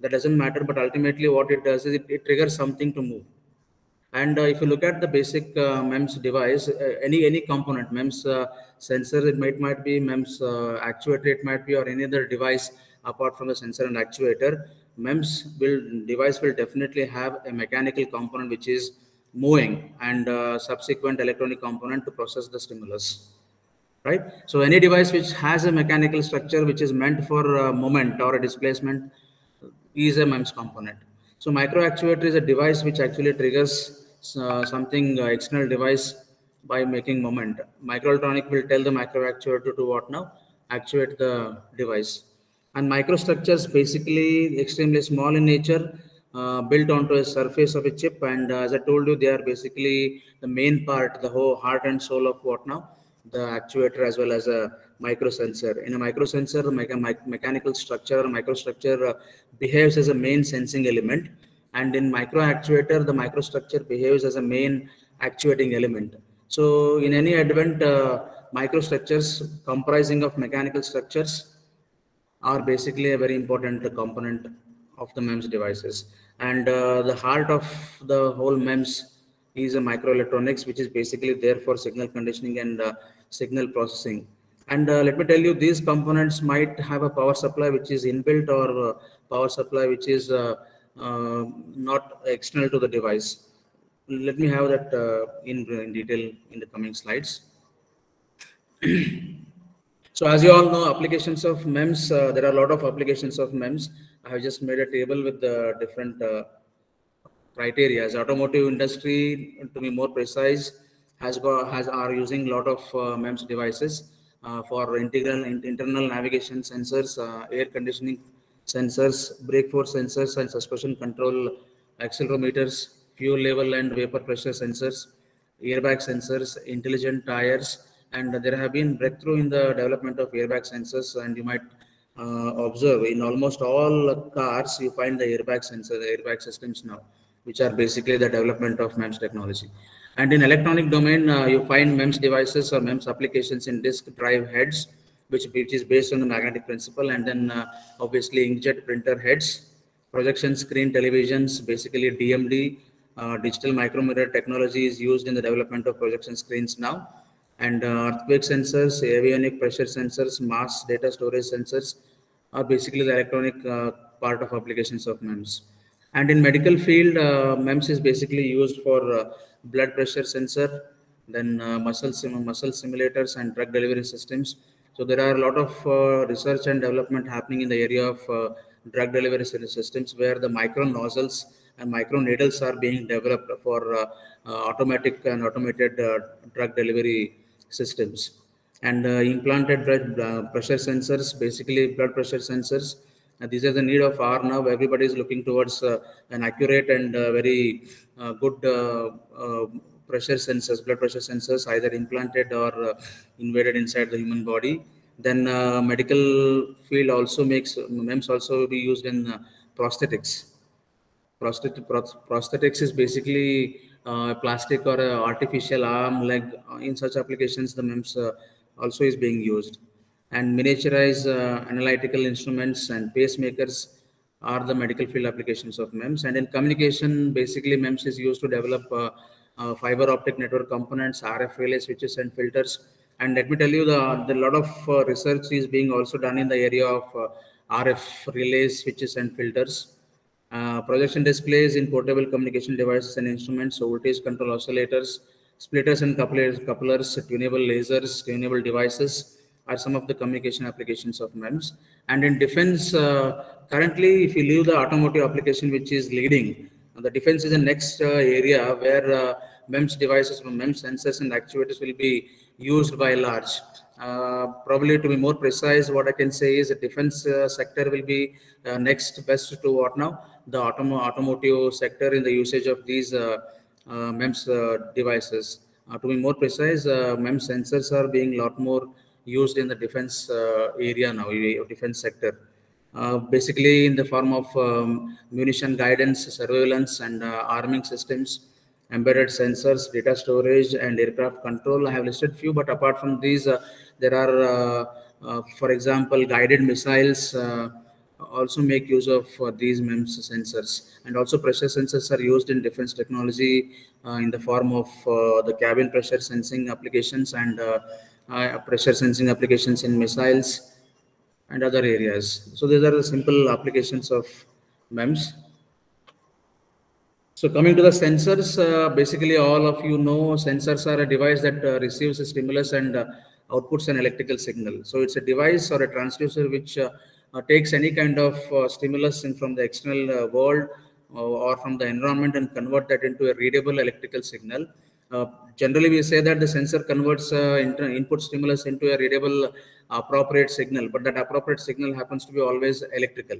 That doesn't matter, but ultimately what it does is it triggers something to move. And if you look at the basic MEMS device, any component, MEMS sensor, it might be MEMS actuator, it might be, or any other device apart from the sensor and actuator. MEMS device will definitely have a mechanical component which is moving, and subsequent electronic component to process the stimulus. Right. So any device which has a mechanical structure which is meant for movement or a displacement is a MEMS component. So micro actuator is a device which actually triggers something external device by making moment. Microelectronic will tell the micro actuator to do what now? Actuate the device. And microstructures basically extremely small in nature, built onto a surface of a chip. And as I told you, they are basically the main part, the whole heart and soul of what now? The actuator as well as a microsensor. In a microsensor, mechanical structure or microstructure behaves as a main sensing element, and in micro actuator, the microstructure behaves as a main actuating element. So in any event, microstructures comprising of mechanical structures are basically a very important component of the MEMS devices. And the heart of the whole MEMS is a microelectronics, which is basically there for signal conditioning and signal processing. And let me tell you, these components might have a power supply which is inbuilt, or power supply which is not external to the device. Let me have that in detail in the coming slides. So as you all know, applications of MEMS, there are a lot of applications of MEMS. I have just made a table with the different criteria. As automotive industry, to be more precise, are using a lot of MEMS devices for internal navigation sensors, air conditioning sensors, brake force sensors, and suspension control accelerometers, fuel level and vapor pressure sensors, airbag sensors, intelligent tires, and there have been breakthrough in the development of airbag sensors. And you might observe in almost all cars you find the airbag sensor, the airbag systems now, which are basically the development of MEMS technology. And in electronic domain, you find MEMS devices or MEMS applications in disk drive heads, which is based on the magnetic principle, and then obviously inkjet printer heads, projection screen televisions, basically DMD, digital micromirror technology is used in the development of projection screens now. And earthquake sensors, avionic pressure sensors, mass data storage sensors are basically the electronic part of applications of MEMS. And in medical field, MEMS is basically used for blood pressure sensor, then muscle simulators and drug delivery systems. So there are a lot of research and development happening in the area of drug delivery systems, where the micro nozzles and micro needles are being developed for automatic and automated drug delivery systems. And implanted blood pressure sensors, basically blood pressure sensors. These are the need of hour now. Everybody is looking towards an accurate and very good pressure sensors, blood pressure sensors, either implanted or embedded inside the human body. Then medical field also makes MEMS also be used in prosthetics. Prosthetics is basically plastic or artificial arm, leg. In such applications, the MEMS also is being used. And miniaturized analytical instruments and pacemakers are the medical field applications of MEMS. And in communication, basically MEMS is used to develop fiber optic network components, RF relay switches and filters. And let me tell you, the lot of research is being also done in the area of RF relays, switches and filters. Projection displays in portable communication devices and instruments, so voltage control oscillators, splitters and couplers, tunable lasers, tunable devices are some of the communication applications of MEMS. And in defense, currently, if you leave the automotive application, which is leading, the defense is the next area where MEMS devices, MEMS sensors and actuators will be used by large. Probably to be more precise, what I can say is the defense sector will be next best to what now? The automotive sector in the usage of these MEMS devices. To be more precise, MEMS sensors are being a lot more used in the defense area now, defense sector. Basically in the form of munition guidance, surveillance and arming systems, embedded sensors, data storage and aircraft control. I have listed few, but apart from these, there are, for example, guided missiles, also make use of these MEMS sensors. And also pressure sensors are used in defense technology in the form of the cabin pressure sensing applications and pressure sensing applications in missiles and other areas. So these are the simple applications of MEMS. So coming to the sensors, basically all of you know sensors are a device that receives a stimulus and outputs an electrical signal. So it's a device or a transducer which takes any kind of stimulus from the external world or from the environment and convert that into a readable electrical signal. Generally, we say that the sensor converts input stimulus into a readable appropriate signal, but that appropriate signal happens to be always electrical.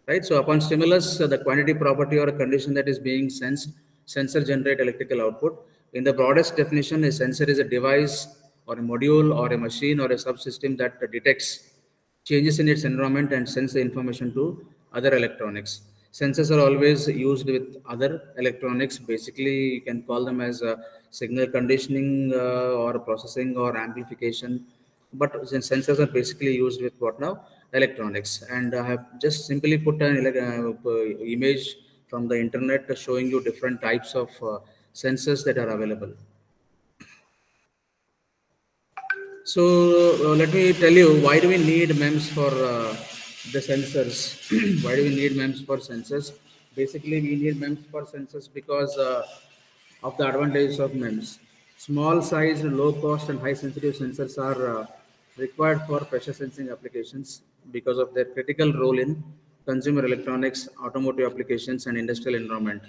Right. So upon stimulus, the quantity, property, or a condition that is being sensed, sensor generate electrical output. In the broadest definition, a sensor is a device or a module or a machine or a subsystem that detects changes in its environment and sends the information to other electronics. Sensors are always used with other electronics. Basically, you can call them as signal conditioning or processing or amplification. But sensors are basically used with what now? Electronics. And I have just simply put an image from the internet showing you different types of sensors that are available. So let me tell you, why do we need MEMS for the sensors? Why do we need MEMS for sensors? Basically, we need MEMS for sensors because of the advantages of MEMS. Small size, low cost and high sensitive sensors are required for pressure sensing applications because of their critical role in consumer electronics, automotive applications and industrial environment.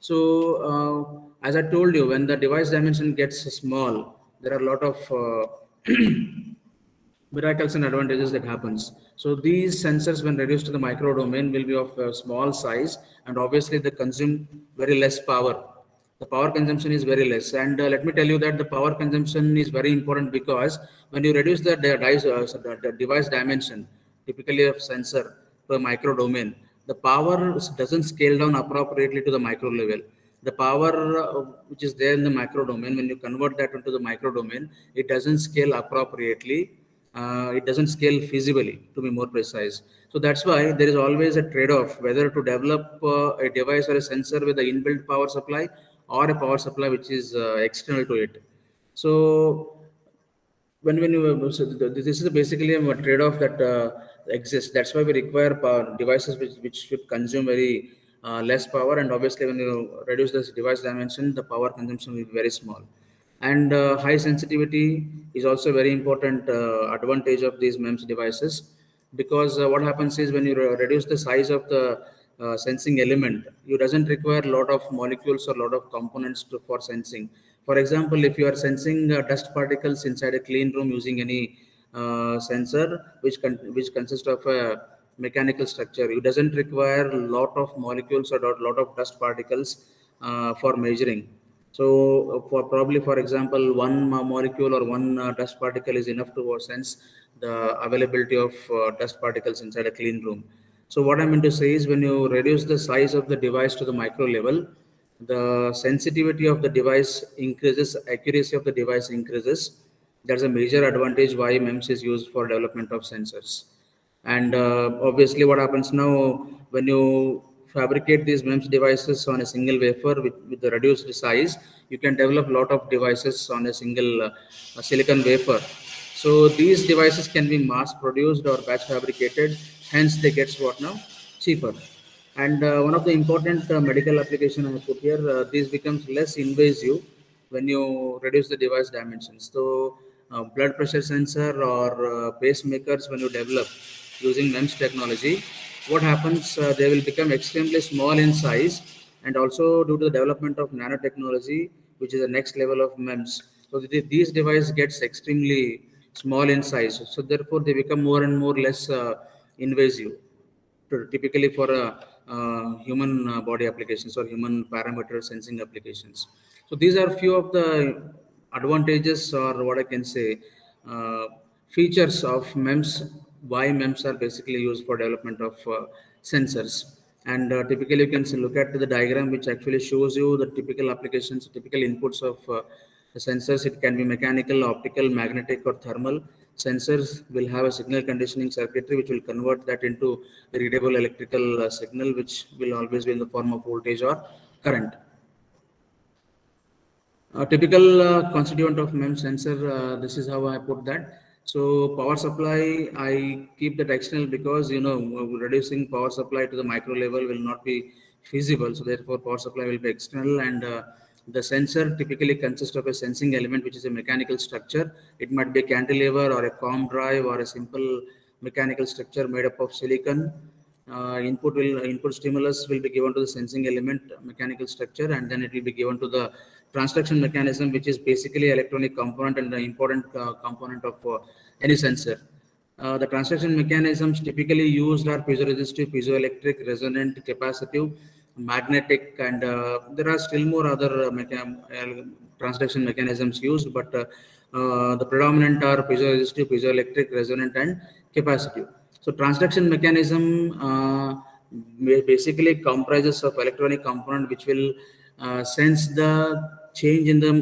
So as I told you, when the device dimension gets small, there are a lot of miracles and advantages that happens. So these sensors, when reduced to the micro domain, will be of small size, and obviously they consume very less power. The power consumption is very less, and let me tell you that the power consumption is very important because when you reduce the device dimension, typically of sensor to a micro domain, the power doesn't scale down appropriately to the micro level. The power which is there in the macro domain, when you convert that into the micro domain, it doesn't scale appropriately. It doesn't scale feasibly, to be more precise. So that's why there is always a trade-off whether to develop a device or a sensor with an inbuilt power supply or a power supply which is external to it. So when you this is basically a trade-off that exists. That's why we require power devices which should consume very less power, and obviously when you reduce this device dimension, the power consumption will be very small. And high sensitivity is also a very important advantage of these MEMS devices, because what happens is when you reduce the size of the sensing element, you doesn't require a lot of molecules or a lot of components for sensing. For example, if you are sensing dust particles inside a clean room using any sensor which consists of a mechanical structure, it doesn't require a lot of molecules or a lot of dust particles for measuring. So for example, one molecule or one dust particle is enough to sense the availability of dust particles inside a clean room. So what I mean to say is, when you reduce the size of the device to the micro level, the sensitivity of the device increases, accuracy of the device increases. That's a major advantage why MEMS is used for development of sensors. And obviously what happens now, when you fabricate these MEMS devices on a single wafer with the reduced size, you can develop a lot of devices on a single silicon wafer. So these devices can be mass produced or batch fabricated, hence they get what now? Cheaper. And one of the important medical application I put here, this becomes less invasive when you reduce the device dimensions. So blood pressure sensor or pacemakers, when you develop using MEMS technology, what happens, they will become extremely small in size, and also due to the development of nanotechnology, which is the next level of MEMS. So these devices gets extremely small in size, so therefore they become more and more less invasive, typically for human body applications or human parameter sensing applications. So these are few of the advantages, or what I can say, features of MEMS, why MEMS are basically used for development of sensors. And typically you can look at the diagram which actually shows you the typical applications, typical inputs of the sensors. It can be mechanical, optical, magnetic or thermal. sensors will have a signal conditioning circuitry which will convert that into a readable electrical signal, which will always be in the form of voltage or current. A typical constituent of MEMS sensor, this is how I put that. So power supply, I keep that external because, reducing power supply to the micro level will not be feasible. So therefore power supply will be external, and the sensor typically consists of a sensing element, which is a mechanical structure. It might be a cantilever or a COM drive or a simple mechanical structure made up of silicon. Input stimulus will be given to the sensing element mechanical structure, and then it will be given to the transduction mechanism, which is basically electronic component and the important component of any sensor. The transduction mechanisms typically used are piezoresistive, piezoelectric, resonant, capacitive, magnetic, and there are still more other transduction mechanisms used, but the predominant are piezoresistive, piezoelectric, resonant, and capacitive. So transduction mechanism basically comprises of electronic component which will sense the change in the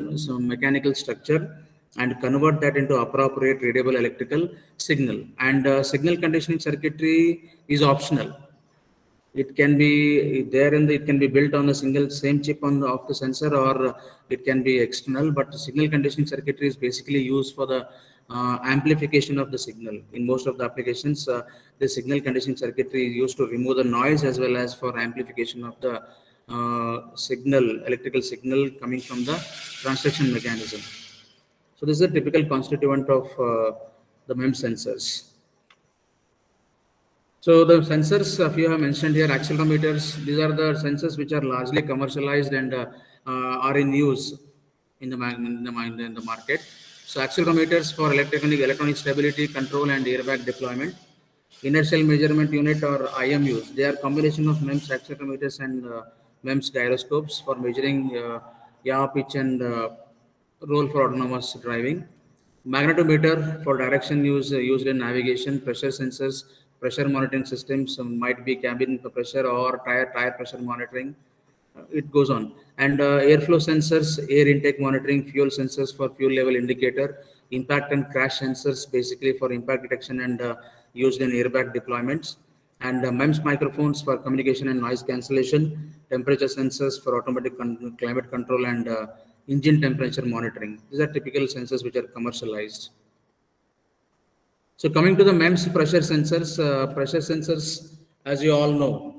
mechanical structure and convert that into appropriate readable electrical signal. And signal conditioning circuitry is optional. It can be there and it can be built on a same chip of the sensor, or it can be external, but signal conditioning circuitry is basically used for the amplification of the signal. In most of the applications, the signal conditioning circuitry is used to remove the noise as well as for amplification of the electrical signal coming from the transduction mechanism. So this is a typical constituent of the MEMS sensors. So the sensors, if you have mentioned here, accelerometers, these are the sensors which are largely commercialized and are in use in the market. So accelerometers for electronic stability control and airbag deployment. Inertial measurement unit or IMUs, they are combination of MEMS accelerometers and MEMS gyroscopes for measuring yaw, pitch, and roll for autonomous driving. Magnetometer for direction used in navigation. Pressure sensors, pressure monitoring systems, might be cabin pressure or tire pressure monitoring. It goes on. And airflow sensors, air intake monitoring, fuel sensors for fuel level indicator, impact and crash sensors basically for impact detection and used in airbag deployments, and MEMS microphones for communication and noise cancellation, temperature sensors for automatic climate control, and engine temperature monitoring. These are typical sensors which are commercialized. So coming to the MEMS pressure sensors, as you all know,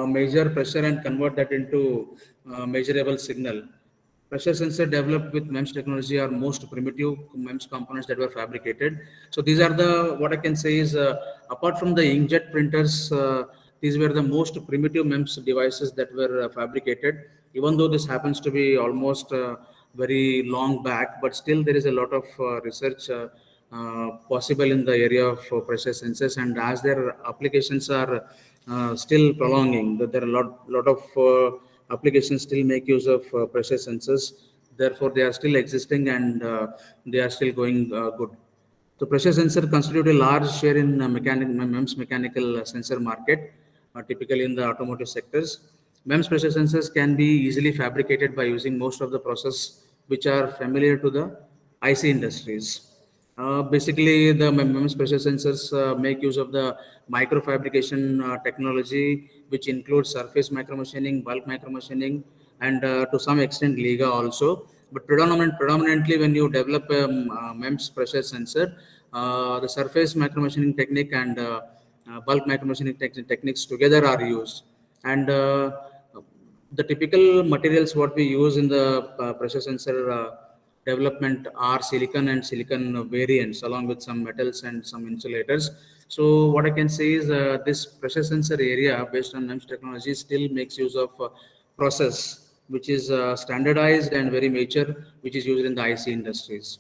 measure pressure and convert that into measurable signal. Pressure sensor developed with MEMS technology are most primitive MEMS components that were fabricated. So these are what I can say is, apart from the inkjet printers, these were the most primitive MEMS devices that were fabricated. Even though this happens to be almost very long back, but still there is a lot of research possible in the area of pressure sensors, and as their applications are still prolonging, there are a lot of applications still make use of pressure sensors. Therefore, they are still existing and they are still going good. So pressure sensor constitute a large share in MEMS mechanical sensor market, typically in the automotive sectors. MEMS pressure sensors can be easily fabricated by using most of the process which are familiar to the IC industries. Basically, the MEMS pressure sensors make use of the microfabrication technology, which includes surface micromachining, bulk micromachining, and to some extent Liga also. But predominantly when you develop a MEMS pressure sensor, the surface micromachining technique and bulk micromachining techniques together are used. And the typical materials what we use in the pressure sensor development are silicon and silicon variants, along with some metals and some insulators. So what I can say is this pressure sensor area based on MEMS technology still makes use of process which is standardized and very mature, which is used in the IC industries.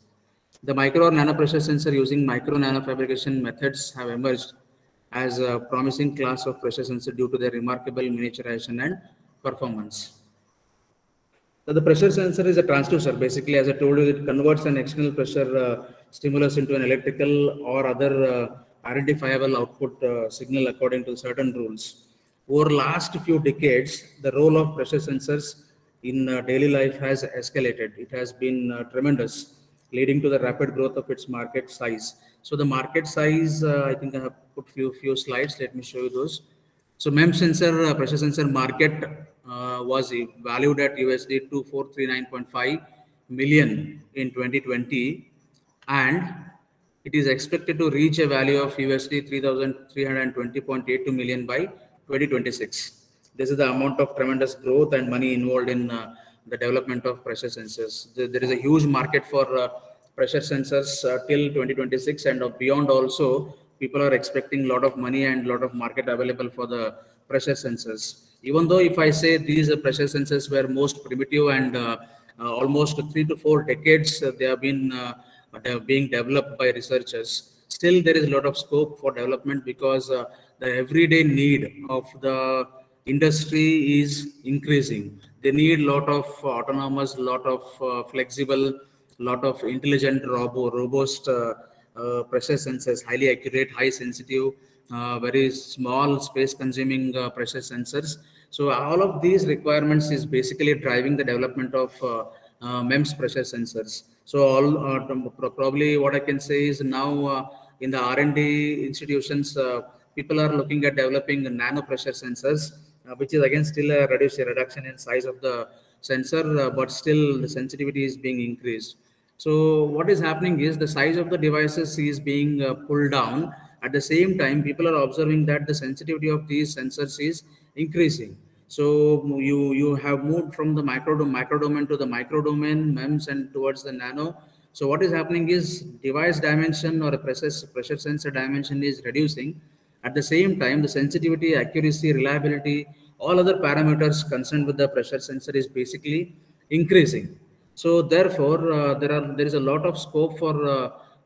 The micro or nano pressure sensor using micro nano fabrication methods have emerged as a promising class of pressure sensor due to their remarkable miniaturization and performance. So the pressure sensor is a transducer. Basically, as I told you, it converts an external pressure stimulus into an electrical or other identifiable output signal according to certain rules. Over last few decades, the role of pressure sensors in daily life has escalated. It has been tremendous. leading to the rapid growth of its market size. So the market size, I think I have put few slides. Let me show you those. So MEMS sensor, pressure sensor market was valued at USD 2439.5 million in 2020, and it is expected to reach a value of USD 3,320.82 million by 2026. This is the amount of tremendous growth and money involved in the development of pressure sensors. There is a huge market for pressure sensors till 2026, and beyond also. People are expecting a lot of money and a lot of market available for the pressure sensors. Even though if I say these pressure sensors were most primitive and almost 3 to 4 decades they have been being developed by researchers, still there is a lot of scope for development, because the everyday need of the industry is increasing. They need a lot of autonomous, lot of flexible, lot of intelligent, robust pressure sensors, highly accurate, high sensitive, very small space consuming pressure sensors. So all of these requirements is basically driving the development of MEMS pressure sensors. So probably what I can say is now in the R&D institutions, people are looking at developing nano pressure sensors, which is again still a reduction in size of the sensor, but still the sensitivity is being increased. So what is happening is the size of the devices is being pulled down. At the same time, people are observing that the sensitivity of these sensors is increasing. So you have moved from the micro domain to the micro domain, MEMS, and towards the nano. So what is happening is device dimension or a pressure sensor dimension is reducing. At the same time, the sensitivity, accuracy, reliability, all other parameters concerned with the pressure sensor is basically increasing. So therefore, there is a lot of scope for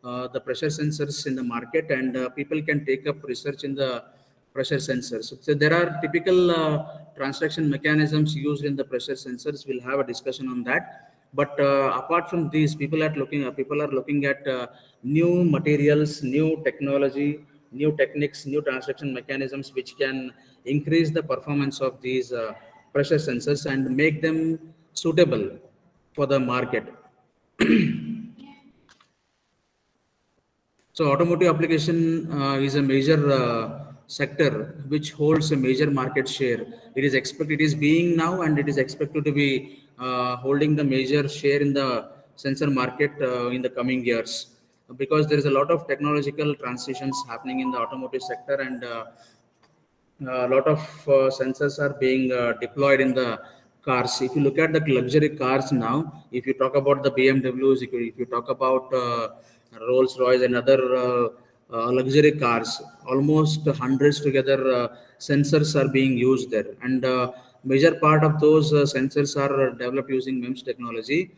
the pressure sensors in the market, and people can take up research in the pressure sensors. So there are typical transduction mechanisms used in the pressure sensors. We'll have a discussion on that. But apart from these, people are looking at new materials, new technology, new techniques, new transduction mechanisms, which can increase the performance of these pressure sensors and make them suitable for the market. So automotive application is a major sector which holds a major market share. It is being now, and it is expected to be holding the major share in the sensor market in the coming years, because there is a lot of technological transitions happening in the automotive sector, and a lot of sensors are being deployed in the cars. If you look at the luxury cars now, if you talk about the BMWs, if you talk about Rolls Royce and other luxury cars, almost hundreds together sensors are being used there, and major part of those sensors are developed using MEMS technology.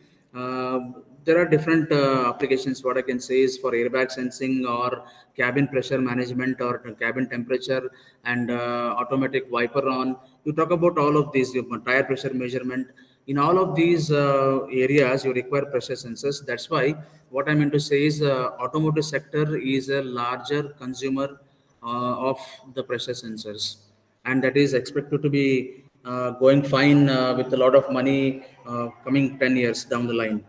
There are different applications. What I can say is for airbag sensing, or cabin pressure management, or cabin temperature, and automatic wiper on. You talk about all of these, tire pressure measurement. In all of these areas, you require pressure sensors. That's why what I mean to say is automotive sector is a larger consumer of the pressure sensors, and that is expected to be going fine with a lot of money coming 10 years down the line.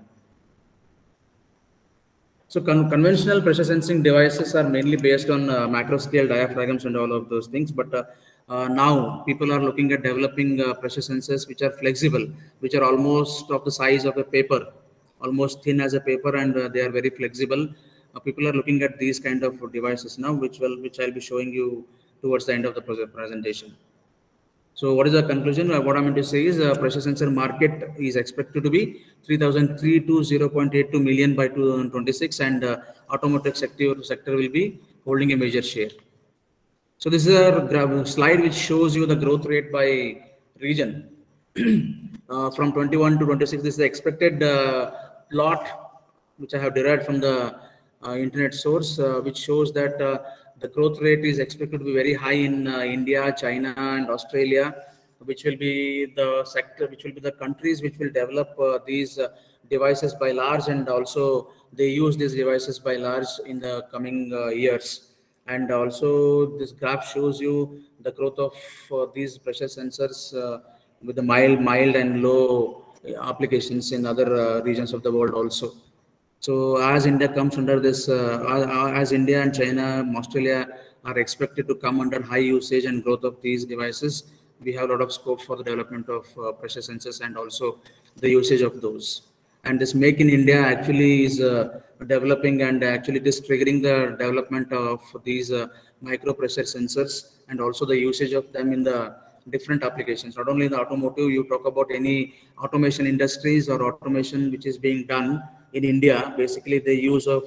So conventional pressure sensing devices are mainly based on macro scale diaphragms and all of those things. But now people are looking at developing pressure sensors which are flexible, which are almost of the size of a paper, almost thin as a paper, and they are very flexible. People are looking at these kind of devices now, which I'll be showing you towards the end of the presentation. So what is the conclusion? What I'm going to say is pressure sensor market is expected to be 3,320.82 million by 2026, and automotive sector will be holding a major share. So this is a slide which shows you the growth rate by region. From 21 to 26, this is the expected plot which I have derived from the internet source, which shows that the growth rate is expected to be very high in India, China, and Australia, which will be the sector, which will be the countries which will develop these devices by large, and also they use these devices by large in the coming years. And also this graph shows you the growth of these pressure sensors with the mild and low applications in other regions of the world also. So as India comes under this, as India and China, Australia are expected to come under high usage and growth of these devices, we have a lot of scope for the development of pressure sensors and also the usage of those. And this Make in India actually is developing, and actually it is triggering the development of these micro pressure sensors and also the usage of them in the different applications. Not only in the automotive, you talk about any automation industries or automation which is being done in India, basically the use of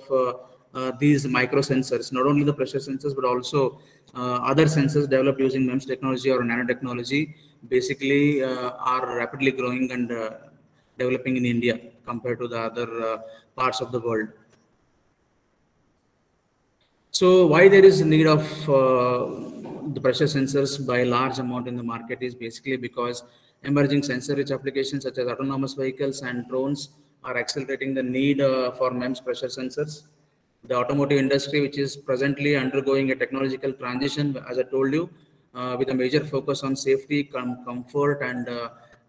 these micro sensors, not only the pressure sensors, but also other sensors developed using MEMS technology or nanotechnology, basically are rapidly growing and developing in India compared to the other parts of the world. So why there is a need of the pressure sensors by large amount in the market is basically because emerging sensor-rich applications such as autonomous vehicles and drones are accelerating the need for MEMS pressure sensors. The automotive industry, which is presently undergoing a technological transition, as I told you, with a major focus on safety, comfort, and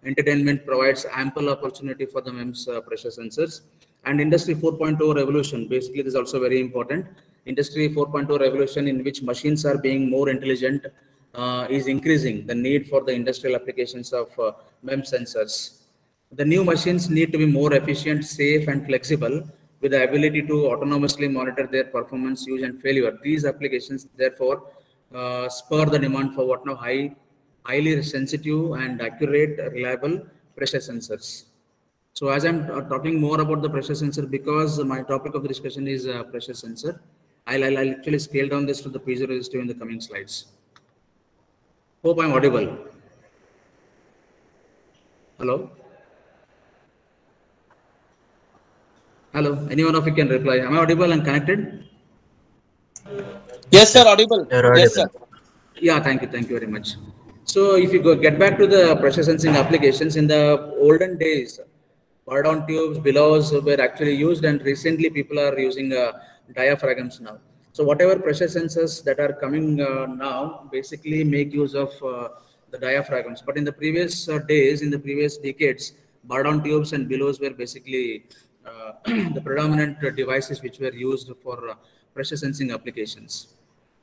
entertainment, provides ample opportunity for the MEMS pressure sensors. And Industry 4.0 revolution, basically this is also very important. Industry 4.0 revolution, in which machines are being more intelligent, is increasing the need for the industrial applications of MEMS sensors. The new machines need to be more efficient, safe, and flexible, with the ability to autonomously monitor their performance, use, and failure. These applications, therefore, spur the demand for what now highly sensitive and accurate, reliable pressure sensors. So as I'm talking more about the pressure sensor, because my topic of the discussion is pressure sensor, I'll actually scale down this to the piezoresistive in the coming slides. Hope I'm audible. Hello? Hello? Anyone of you can reply. Am I audible and connected? Yes, sir, audible. Yes, sir. Yeah, thank you very much. So if you get back to the pressure sensing applications, in the olden days, Bardon tubes, bellows were actually used, and recently people are using diaphragms now. So whatever pressure sensors that are coming now basically make use of the diaphragms. But in the previous days, in the previous decades, Bardon tubes and bellows were basically the predominant devices which were used for pressure sensing applications.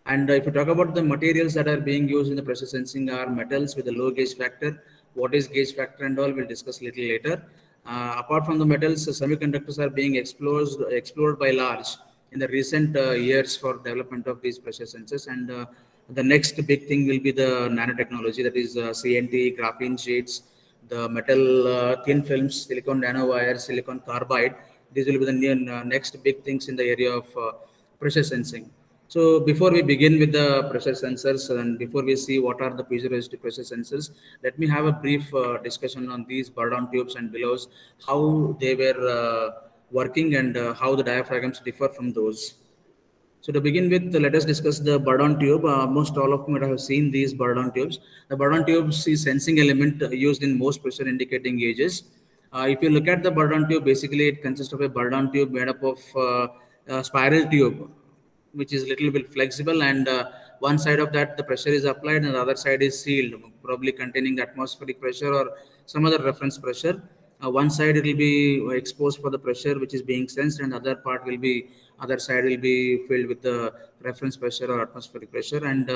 And if you talk about the materials that are being used in the pressure sensing are metals with a low gauge factor. What is gauge factor and all, we'll discuss a little later. Apart from the metals, semiconductors are being explored by large in the recent years for development of these pressure sensors. And the next big thing will be the nanotechnology, that is CNT, graphene sheets, the metal thin films, silicon nanowires, silicon carbide. These will be the next big things in the area of pressure sensing. So before we begin with the pressure sensors and before we see what are the piezoresistive pressure sensors, let me have a brief discussion on these Bardon tubes and bellows, how they were working and how the diaphragms differ from those. So to begin with, let us discuss the Bardon tube. Most all of you might have seen these Bardon tubes. The Bardon tubes is sensing element used in most pressure indicating gauges. If you look at the Bardon tube, basically it consists of a Bardon tube made up of a spiral tube, which is a little bit flexible, and one side of that the pressure is applied and the other side is sealed, probably containing atmospheric pressure or some other reference pressure. One side it will be exposed for the pressure which is being sensed, and other side will be filled with the reference pressure or atmospheric pressure. And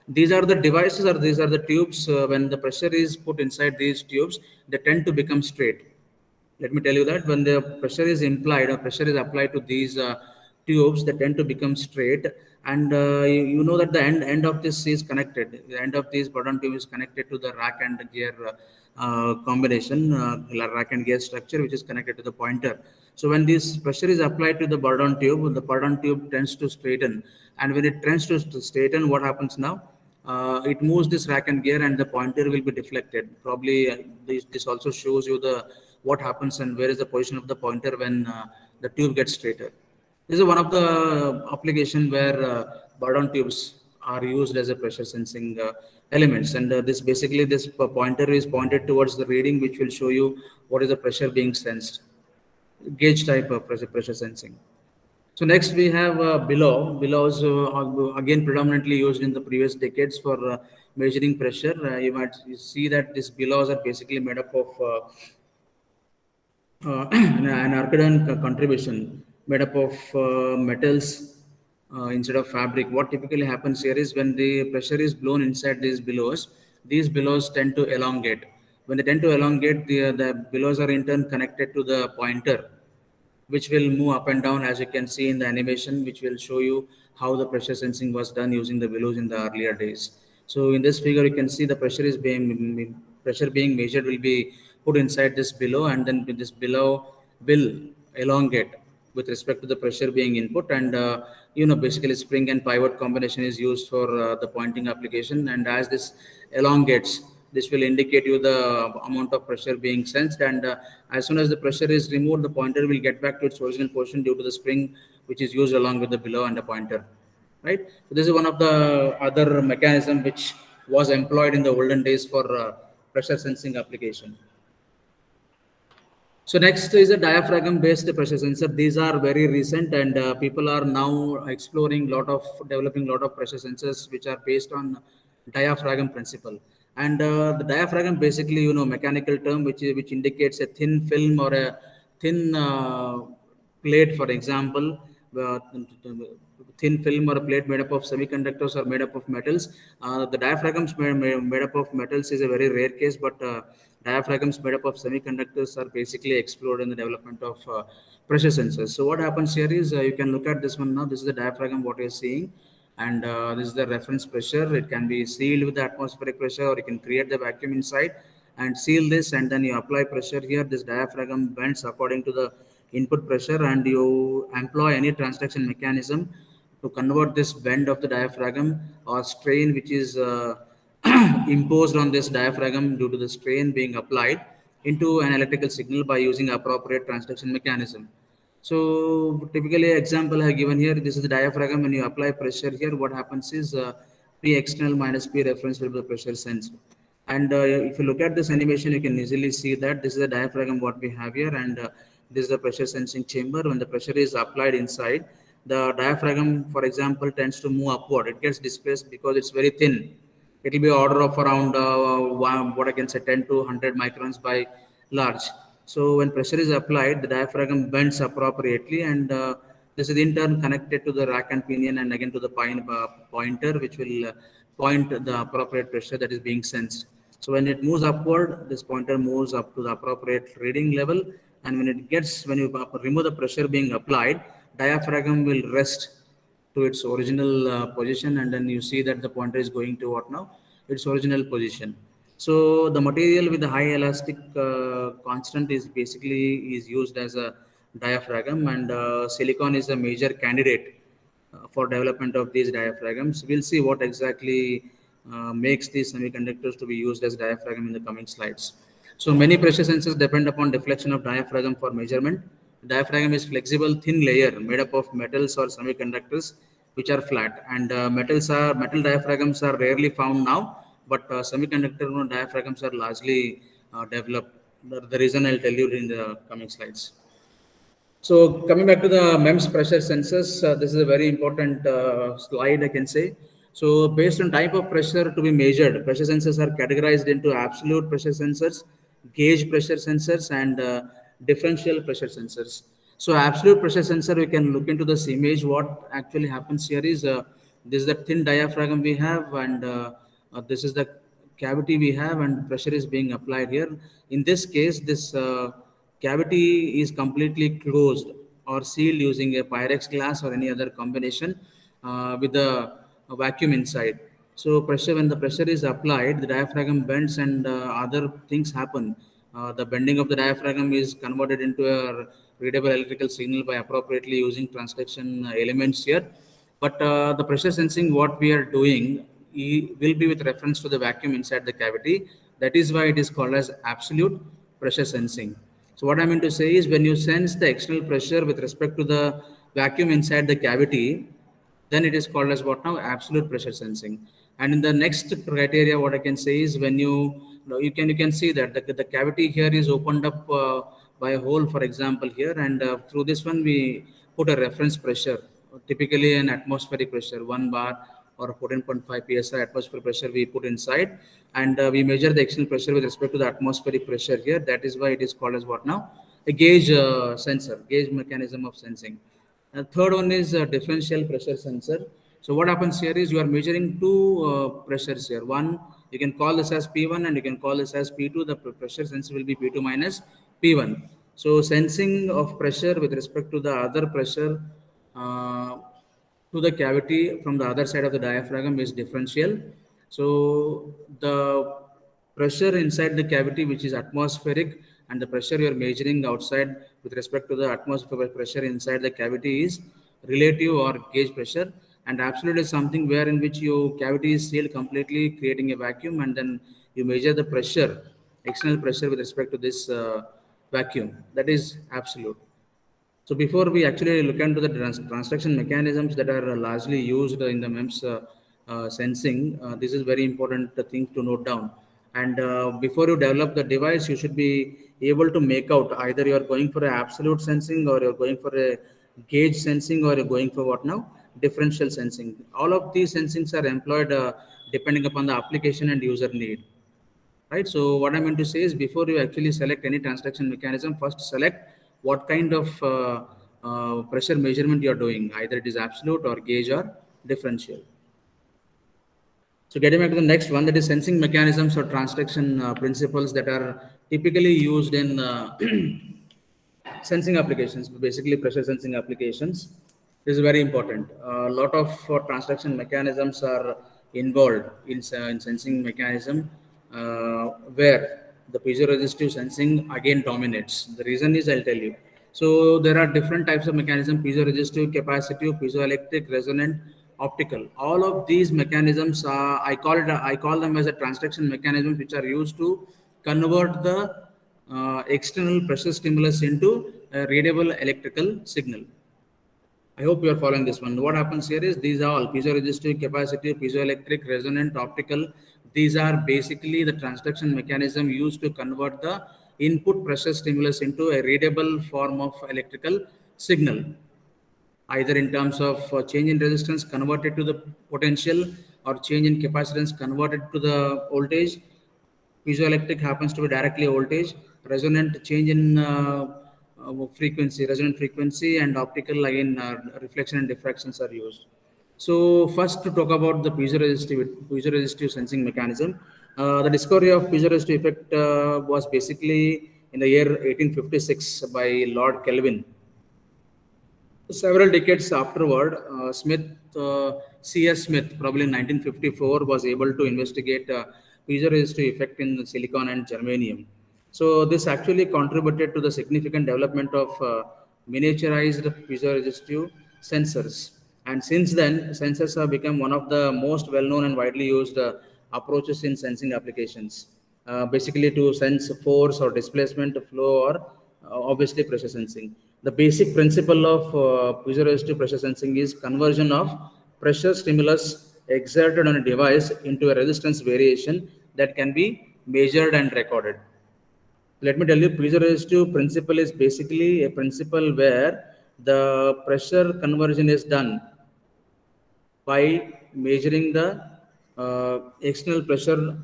these are the devices, or these are the tubes. When the pressure is put inside these tubes, they tend to become straight. Let me tell you that when the pressure is implied or pressure is applied to these tubes, they tend to become straight. And you know that the end of this is connected. The end of this Bardon tube is connected to the rack and gear combination, rack and gear structure, which is connected to the pointer. So when this pressure is applied to the Bardon tube tends to straighten. And when it tends to straighten, what happens now? It moves this rack and gear, and the pointer will be deflected. Probably this also shows you what happens and where is the position of the pointer when the tube gets straighter. This is one of the application where Bardon tubes are used as a pressure sensing elements, and this pointer is pointed towards the reading, which will show you what is the pressure being sensed. Gauge type of pressure sensing. So next we have bellows, again predominantly used in the previous decades for measuring pressure. You might see that these bellows are basically made up of an archidon contribution made up of metals instead of fabric. What typically happens here is when the pressure is blown inside these billows tend to elongate. When they tend to elongate, the billows are in turn connected to the pointer, which will move up and down, as you can see in the animation, which will show you how the pressure sensing was done using the billows in the earlier days. So in this figure, you can see the pressure being measured will be put inside this billow, and then this billow will elongate with respect to the pressure being input. And basically spring and pivot combination is used for the pointing application. And as this elongates, this will indicate you the amount of pressure being sensed, and as soon as the pressure is removed, the pointer will get back to its original position due to the spring which is used along with the billow and the pointer, right? So this is one of the other mechanism which was employed in the olden days for pressure sensing application. So next is a diaphragm based pressure sensor. These are very recent, and people are now developing lot of pressure sensors which are based on diaphragm principle. And the diaphragm basically, mechanical term which indicates a thin film or a thin plate, for example, thin film or a plate made up of semiconductors or made up of metals. The diaphragms made up of metals is a very rare case, but diaphragms made up of semiconductors are basically explored in the development of pressure sensors. So what happens here is you can look at this one now. This is the diaphragm what you're seeing, and this is the reference pressure. It can be sealed with the atmospheric pressure, or you can create the vacuum inside and seal this, and then you apply pressure here. This diaphragm bends according to the input pressure, and you employ any transduction mechanism to convert this bend of the diaphragm or strain which is imposed on this diaphragm due to the strain being applied into an electrical signal by using appropriate transduction mechanism. So typically example I have given here, this is the diaphragm. When you apply pressure here, what happens is P external minus P reference will be the pressure sensed. And if you look at this animation, you can easily see that this is the diaphragm what we have here, and this is the pressure sensing chamber. When the pressure is applied inside, the diaphragm, for example, tends to move upward. It gets displaced because it's very thin. It will be order of around what I can say 10 to 100 microns by large. So when pressure is applied, the diaphragm bends appropriately, and this is in turn connected to the rack and pinion, and again to the pointer, which will point the appropriate pressure that is being sensed. So when it moves upward, this pointer moves up to the appropriate reading level, and when you remove the pressure being applied, diaphragm will rest to its original position, and then you see that the pointer is going to what now? Its original position. So the material with the high elastic constant is used as a diaphragm, and silicon is a major candidate for development of these diaphragms. We'll see what exactly makes these semiconductors to be used as diaphragm in the coming slides. So many pressure sensors depend upon deflection of diaphragm for measurement. Diaphragm is flexible, thin layer made up of metals or semiconductors which are flat, and metal diaphragms are rarely found now, but semiconductor diaphragms are largely developed. The reason I'll tell you in the coming slides. So coming back to the MEMS pressure sensors, this is a very important slide, I can say. So based on type of pressure to be measured, pressure sensors are categorized into absolute pressure sensors, gauge pressure sensors, and differential pressure sensors. So absolute pressure sensor, we can look into this image. What actually happens here is this is the thin diaphragm we have, and this is the cavity we have, and pressure is being applied here. In this case, this cavity is completely closed or sealed using a Pyrex glass or any other combination with a vacuum inside. So when the pressure is applied, the diaphragm bends, and other things happen. The bending of the diaphragm is converted into a readable electrical signal by appropriately using transduction elements here. But the pressure sensing what we are doing will be with reference to the vacuum inside the cavity. That is why it is called as absolute pressure sensing. So what I mean to say is when you sense the external pressure with respect to the vacuum inside the cavity, then it is called as what now? Absolute pressure sensing. And in the next criteria, what I can say is when you can see that the cavity here is opened up by a hole, for example, here, and through this one we put a reference pressure, typically an atmospheric pressure, 1 bar or 14.5 psi atmospheric pressure we put inside, and we measure the external pressure with respect to the atmospheric pressure here. That is why it is called as what now? a gauge sensor, gauge mechanism of sensing. And third one is a differential pressure sensor. So what happens here is you are measuring two pressures here. One, you can call this as P1 and you can call this as P2. The pressure sensor will be P2 minus P1. So sensing of pressure with respect to the other pressure to the cavity from the other side of the diaphragm is differential. So the pressure inside the cavity, which is atmospheric, and the pressure you are measuring outside with respect to the atmospheric pressure inside the cavity is relative or gauge pressure, and absolute is something where in which your cavity is sealed completely, creating a vacuum, and then you measure the pressure, external pressure with respect to this vacuum. That is absolute. So before we actually look into the transduction mechanisms that are largely used in the MEMS sensing, this is very important thing to note down. And before you develop the device, you should be able to make out either you are going for an absolute sensing or you're going for a gauge sensing or you're going for what now? Differential sensing. All of these sensings are employed depending upon the application and user need. Right. So what I meant to say is before you actually select any transduction mechanism, first select what kind of pressure measurement you are doing. Either it is absolute or gauge or differential. So getting back to the next one, that is sensing mechanisms or transduction principles that are typically used in sensing applications, basically pressure sensing applications. This is very important. A lot of transduction mechanisms are involved in sensing mechanism where the piezoresistive sensing again dominates. The reason is I'll tell you. So there are different types of mechanism: piezoresistive, capacitive, piezoelectric, resonant, optical. All of these mechanisms, I call them as a transduction mechanisms, which are used to convert the external pressure stimulus into a readable electrical signal. I hope you are following this one. What happens here is these are all piezoresistive, capacitive, piezoelectric, resonant, optical. These are basically the transduction mechanism used to convert the input pressure stimulus into a readable form of electrical signal, either in terms of change in resistance converted to the potential or change in capacitance converted to the voltage. Piezoelectric happens to be directly voltage. Resonant, change in frequency, resonant frequency, and optical, again reflection and diffractions are used. So first, to talk about the piezoresistive sensing mechanism. The discovery of piezoresistive effect was basically in the year 1856 by Lord Kelvin. Several decades afterward, C.S. Smith, probably in 1954, was able to investigate piezoresistive effect in silicon and germanium. So this actually contributed to the significant development of miniaturized piezoresistive sensors. And since then, sensors have become one of the most well-known and widely used approaches in sensing applications, basically to sense force or displacement, flow, or obviously pressure sensing. The basic principle of piezoresistive pressure sensing is conversion of pressure stimulus exerted on a device into a resistance variation that can be measured and recorded. Let me tell you, piezoresistive principle is basically a principle where the pressure conversion is done by measuring the external pressure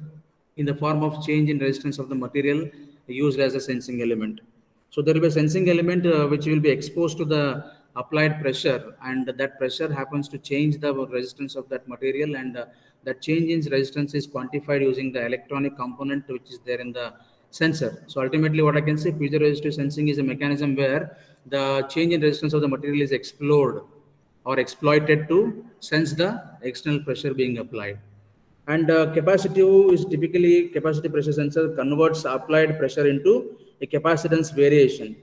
in the form of change in resistance of the material used as a sensing element. So there will be a sensing element which will be exposed to the applied pressure, and that pressure happens to change the resistance of that material, and that change in resistance is quantified using the electronic component which is there in the sensor. So ultimately what I can say, piezoresistive sensing is a mechanism where the change in resistance of the material is explored or exploited to sense the external pressure being applied. And capacitive is typically capacitive pressure sensor converts applied pressure into a capacitance variation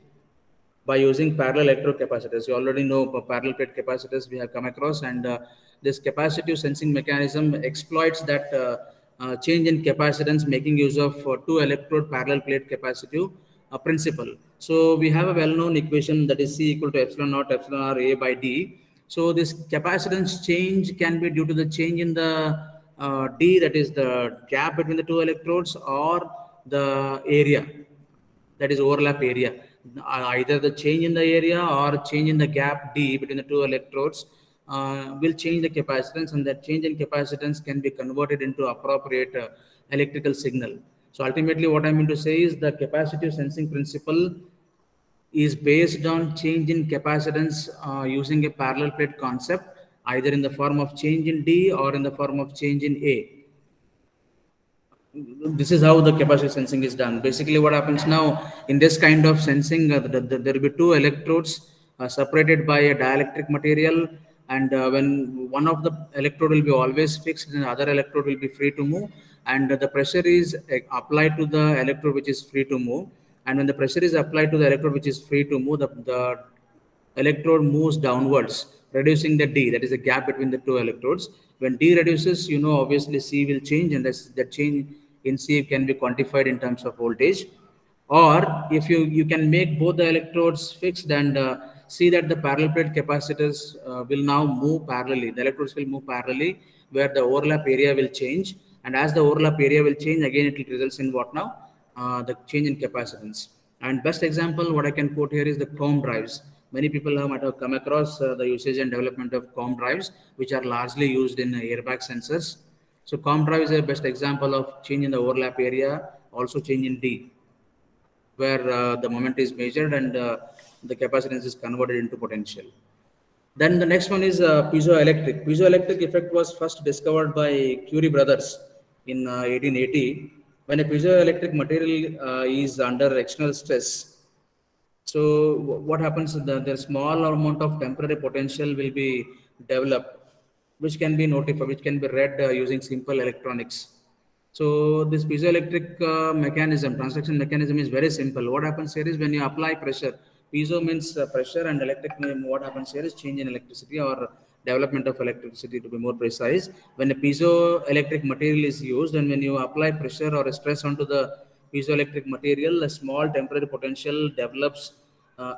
by using parallel electrocapacitors. You already know parallel plate capacitors we have come across, and this capacitive sensing mechanism exploits that change in capacitance, making use of two electrode parallel plate capacitive principle. So we have a well-known equation that is C equal to epsilon naught epsilon R A by D. So this capacitance change can be due to the change in the D, that is the gap between the two electrodes, or the area, that is overlap area. Either the change in the area or change in the gap D between the two electrodes will change the capacitance, and that change in capacitance can be converted into appropriate electrical signal. So ultimately what I mean to say is the capacitive sensing principle is based on change in capacitance using a parallel plate concept, either in the form of change in D or in the form of change in A. This is how the capacitor sensing is done. Basically, what happens now in this kind of sensing, there will be two electrodes separated by a dielectric material, and when one of the electrode will be always fixed, and the other electrode will be free to move, and the pressure is applied to the electrode which is free to move. And when the pressure is applied to the electrode which is free to move, the electrode moves downwards, reducing the D, that is the gap between the two electrodes. When D reduces, obviously C will change, and that change in C can be quantified in terms of voltage. Or if you can make both the electrodes fixed and see that the parallel plate capacitors will now move parallelly. The electrodes will move parallelly, where the overlap area will change. And as the overlap area will change, again it results in what now? The change in capacitance. And best example what I can quote here is the COM drives. Many people might have come across the usage and development of COM drives, which are largely used in airbag sensors. So COM drive is a best example of change in the overlap area, also change in D, where the moment is measured and the capacitance is converted into potential. Then the next one is piezoelectric. Piezoelectric effect was first discovered by Curie brothers in 1880, when a piezoelectric material is under external stress. So what happens is that the small amount of temporary potential will be developed, which can be notified, which can be read using simple electronics. So this piezoelectric mechanism, transaction mechanism, is very simple. What happens here is when you apply pressure, piezo means pressure, and electric, what happens here is change in electricity or development of electricity, to be more precise. When a piezoelectric material is used, and when you apply pressure or stress onto the piezoelectric material, a small temporary potential develops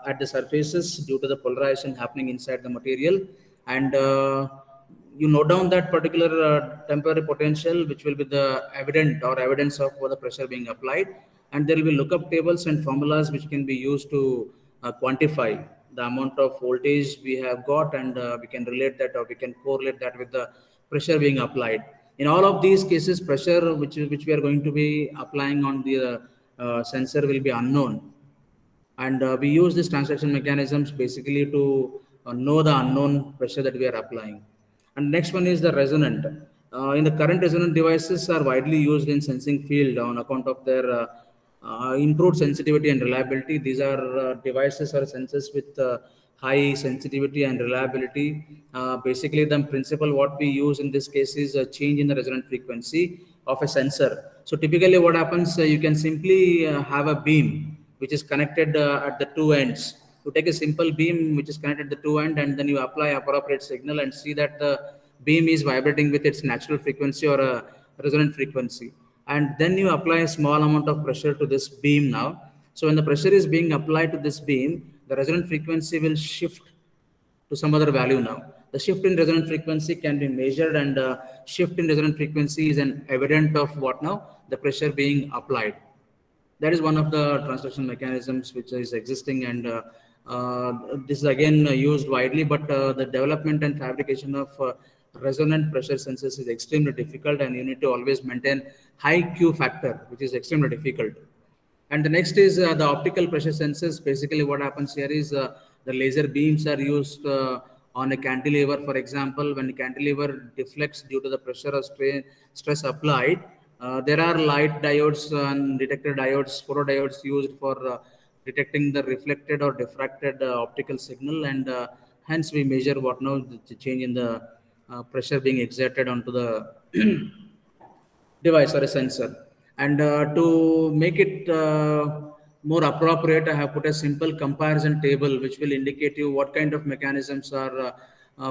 at the surfaces due to the polarization happening inside the material. And you note down that particular temporary potential, which will be the evidence of the pressure being applied. And there will be lookup tables and formulas which can be used to quantify the amount of voltage we have got, and we can relate that, or we can correlate that with the pressure being applied. In all of these cases, pressure which we are going to be applying on the sensor will be unknown. And we use these transaction mechanisms basically to know the unknown pressure that we are applying. And next one is the resonant. In the current, resonant devices are widely used in sensing field on account of their improved sensitivity and reliability. These are devices or sensors with high sensitivity and reliability. Basically, the principle what we use in this case is a change in the resonant frequency of a sensor. So typically what happens, you can simply have a beam which is connected at the two ends. You take a simple beam which is connected at the two ends, and then you apply appropriate signal and see that the beam is vibrating with its natural frequency or a resonant frequency. And then you apply a small amount of pressure to this beam now. So when the pressure is being applied to this beam, the resonant frequency will shift to some other value now. The shift in resonant frequency can be measured, and shift in resonant frequency is an evidence of what now? The pressure being applied. That is one of the transaction mechanisms which is existing, and this is again used widely, but the development and fabrication of resonant pressure sensors is extremely difficult, and you need to always maintain high Q factor, which is extremely difficult. And the next is the optical pressure sensors. Basically what happens here is the laser beams are used on a cantilever. For example, when the cantilever deflects due to the pressure or stress applied, there are light diodes and detector diodes, photodiodes used for detecting the reflected or diffracted optical signal, and hence we measure what now the change in the pressure being exerted onto the device or a sensor. And to make it more appropriate, I have put a simple comparison table which will indicate you what kind of mechanisms are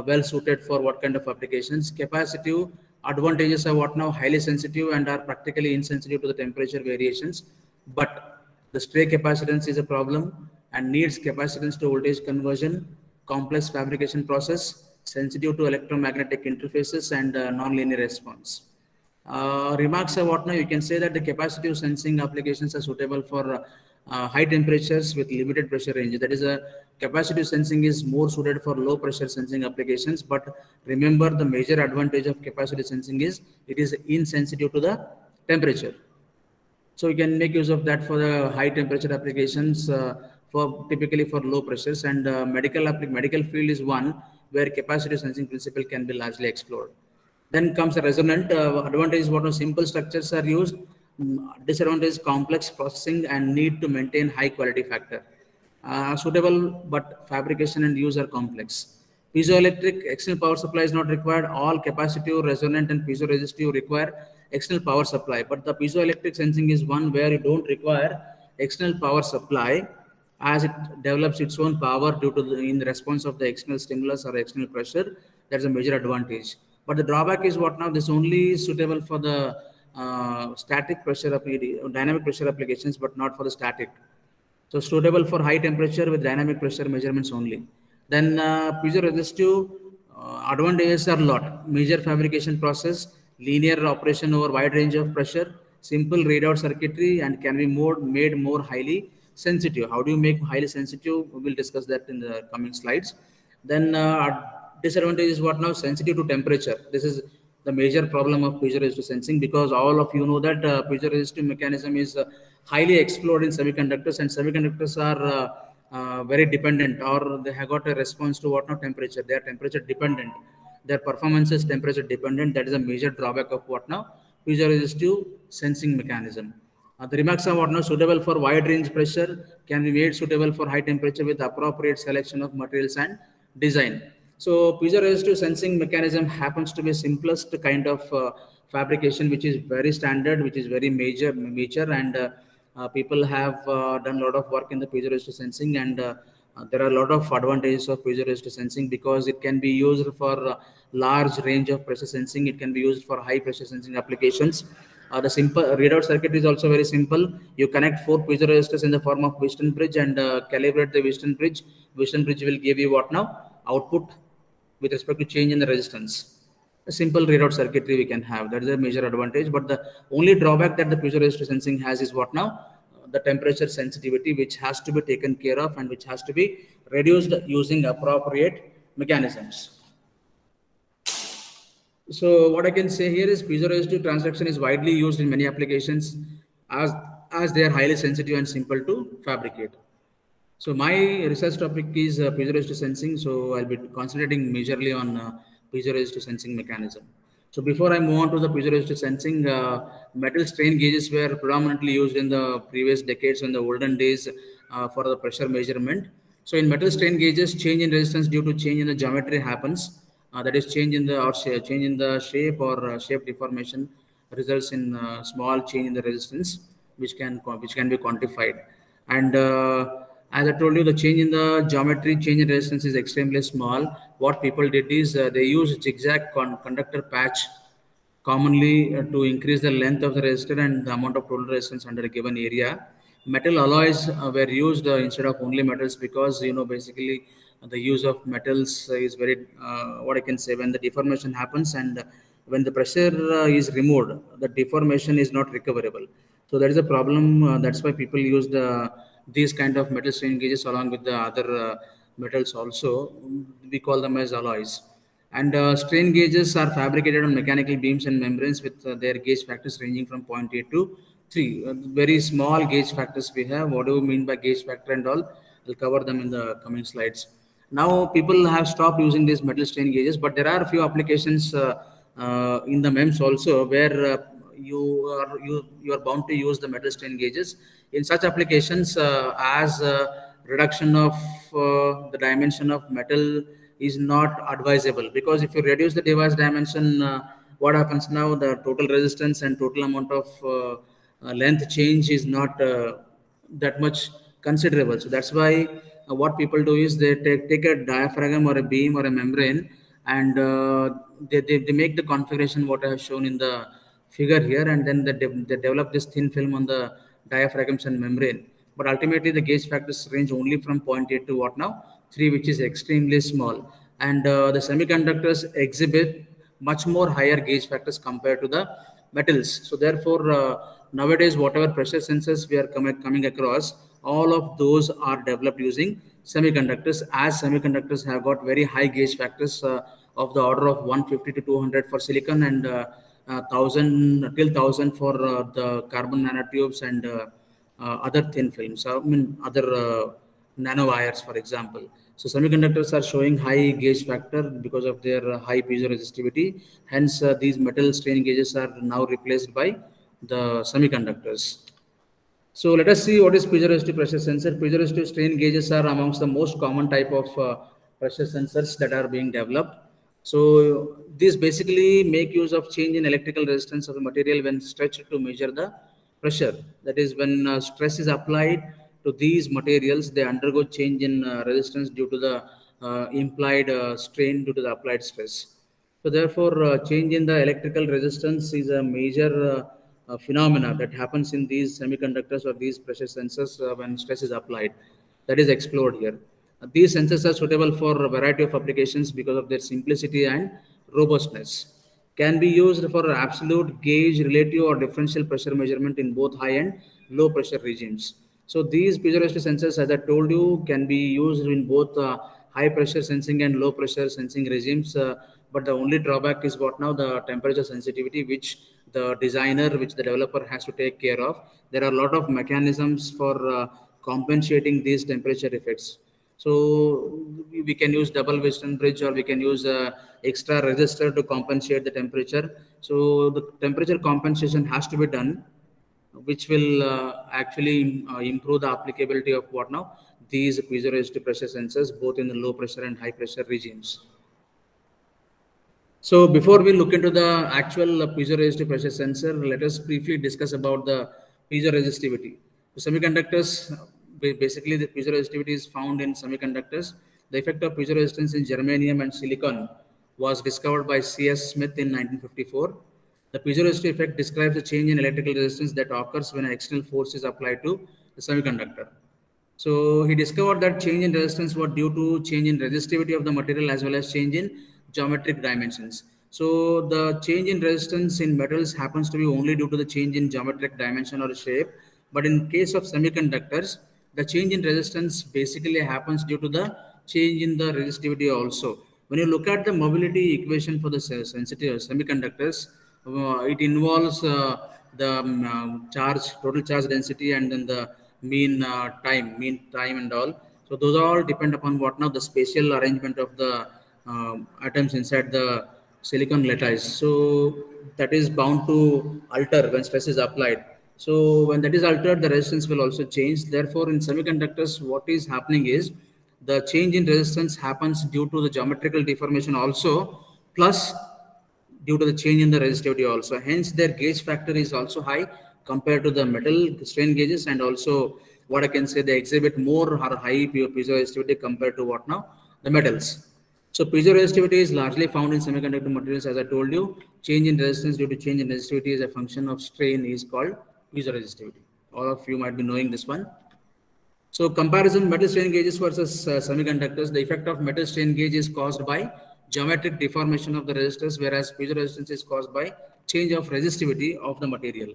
well suited for what kind of applications. Capacitive advantages are what now? Highly sensitive and are practically insensitive to the temperature variations. But the stray capacitance is a problem and needs capacitance to voltage conversion, complex fabrication process, sensitive to electromagnetic interfaces, and nonlinear response. Remarks are what now? You can say that the capacitive sensing applications are suitable for high temperatures with limited pressure range. That is, capacitive sensing is more suited for low pressure sensing applications. But remember, the major advantage of capacitive sensing is it is insensitive to the temperature. So you can make use of that for the high temperature applications typically for low pressures, and medical field is one where capacitive sensing principle can be largely explored. Then comes the resonant. Advantage is what simple structures are used. Disadvantage is complex processing and need to maintain high quality factor. Suitable, but fabrication and use are complex. Piezoelectric, external power supply is not required. All capacitive, resonant, and piezoresistive require external power supply. But the piezoelectric sensing is one where you don't require external power supply, as it develops its own power due to in the response of the external stimulus or external pressure. That's a major advantage. But the drawback is what now this only is suitable for the static pressure, dynamic pressure applications, but not for the static. So suitable for high temperature with dynamic pressure measurements only. Then piezoresistive advantages are a lot. Major fabrication process, linear operation over wide range of pressure, simple readout circuitry, and can be made more highly sensitive. How do you make highly sensitive? We will discuss that in the coming slides. Then disadvantage is what now? Sensitive to temperature. This is the major problem of piezoresistive sensing, because all of you know that piezoresistive mechanism is highly explored in semiconductors, and semiconductors are very dependent, or they have got a response to what now? Temperature. They are temperature dependent. Their performance is temperature dependent. That is a major drawback of what now? Piezoresistive sensing mechanism. The remarks are what now? Suitable for wide range pressure, can be made suitable for high temperature with appropriate selection of materials and design. So piezoresistive sensing mechanism happens to be simplest kind of fabrication, which is very standard, which is very major, and people have done a lot of work in the piezoresistive sensing, and there are a lot of advantages of piezoresistive sensing, because it can be used for large range of pressure sensing. It can be used for high pressure sensing applications. The simple readout circuit is also very simple. You connect 4 piezoresistors in the form of Wheatstone bridge and calibrate the Wheatstone bridge. Wheatstone bridge will give you what now? Output with respect to change in the resistance. A simple readout circuitry we can have. That is a major advantage. But the only drawback that the piezoresistive sensing has is what now? The temperature sensitivity, which has to be taken care of and which has to be reduced using appropriate mechanisms. So what I can say here is piezoresistive transduction is widely used in many applications as they are highly sensitive and simple to fabricate. So my research topic is piezoresistive sensing. So I'll be concentrating majorly on piezoresistive sensing mechanism. So before I move on to the piezoresistive sensing, metal strain gauges were predominantly used in the previous decades, in the olden days, for the pressure measurement. So in metal strain gauges, change in resistance due to change in the geometry happens. That is change in the change in the shape or shape deformation results in small change in the resistance, which can be quantified. And as I told you, the change in the geometry, change in resistance is extremely small. What people did is they used zigzag conductor patch commonly to increase the length of the resistor and the amount of total resistance under a given area. Metal alloys were used instead of only metals, because basically the use of metals is very what I can say, when the deformation happens and when the pressure is removed, the deformation is not recoverable. So that is a problem. That's why people use these kind of metal strain gauges along with the other metals also. We call them as alloys. And strain gauges are fabricated on mechanical beams and membranes with their gauge factors ranging from 0.8 to 3. Very small gauge factors we have. What do you mean by gauge factor and all? I'll cover them in the coming slides. Now people have stopped using these metal strain gauges, but there are a few applications in the MEMS also where you are bound to use the metal strain gauges. In such applications, as reduction of the dimension of metal is not advisable, because if you reduce the device dimension, what happens now? The total resistance and total amount of length change is not that much considerable. So that's why what people do is they take a diaphragm or a beam or a membrane, and they make the configuration what I have shown in the figure here, and then they develop this thin film on the diaphragms and membrane. But ultimately the gauge factors range only from 0.8 to what now? 3, which is extremely small. And the semiconductors exhibit much more higher gauge factors compared to the metals. So therefore, nowadays, whatever pressure sensors we are coming across, all of those are developed using semiconductors, as semiconductors have got very high gauge factors of the order of 150 to 200 for silicon, and 1000 till 1000 for the carbon nanotubes and other thin films. I mean other nanowires, for example. So semiconductors are showing high gauge factor because of their high piezoresistivity. Hence, these metal strain gauges are now replaced by the semiconductors. So let us see what is piezoresistive pressure sensor. Piezoresistive strain gauges are amongst the most common type of pressure sensors that are being developed. So these basically make use of change in electrical resistance of the material when stretched to measure the pressure. That is, when stress is applied to these materials, they undergo change in resistance due to the implied strain due to the applied stress. So therefore, change in the electrical resistance is a major phenomena that happens in these semiconductors or these pressure sensors when stress is applied. That is explored here. These sensors are suitable for a variety of applications because of their simplicity and robustness. Can be used for absolute gauge, relative, or differential pressure measurement in both high and low pressure regimes. So these piezoresistive sensors, as I told you, can be used in both high pressure sensing and low pressure sensing regimes. But the only drawback is what now the temperature sensitivity, which the designer, which the developer has to take care of. There are a lot of mechanisms for compensating these temperature effects. So we can use double Western bridge, or we can use extra resistor to compensate the temperature. So the temperature compensation has to be done, which will actually improve the applicability of what now these piezoresistive pressure sensors, both in the low pressure and high pressure regimes. So before we look into the actual piezoresistive pressure sensor, let us briefly discuss about the piezoresistivity. So semiconductors, basically the piezoresistivity is found in semiconductors. The effect of piezoresistance in germanium and silicon was discovered by C.S. Smith in 1954. The piezoresistive effect describes the change in electrical resistance that occurs when an external force is applied to the semiconductor. So he discovered that change in resistance was due to change in resistivity of the material as well as change in geometric dimensions. So the change in resistance in metals happens to be only due to the change in geometric dimension or shape. But in case of semiconductors, the change in resistance basically happens due to the change in the resistivity also. When you look at the mobility equation for the sensitive semiconductors, it involves the total charge density, and then the mean time and all. So those all depend upon what now the spatial arrangement of the atoms inside the silicon lattice. So that is bound to alter when stress is applied. So when that is altered, the resistance will also change. Therefore, in semiconductors, what is happening is the change in resistance happens due to the geometrical deformation also, plus due to the change in the resistivity also. Hence, their gauge factor is also high compared to the metal strain gauges, and also what I can say, they exhibit more or high piezoresistivity compared to what now the metals. So piezoresistivity is largely found in semiconductor materials. As I told you, change in resistance due to change in resistivity is a function of strain is called piezoresistivity. All of you might be knowing this one. So comparison metal strain gauges versus semiconductors. The effect of metal strain gauge is caused by geometric deformation of the resistors, whereas piezoresistance is caused by change of resistivity of the material.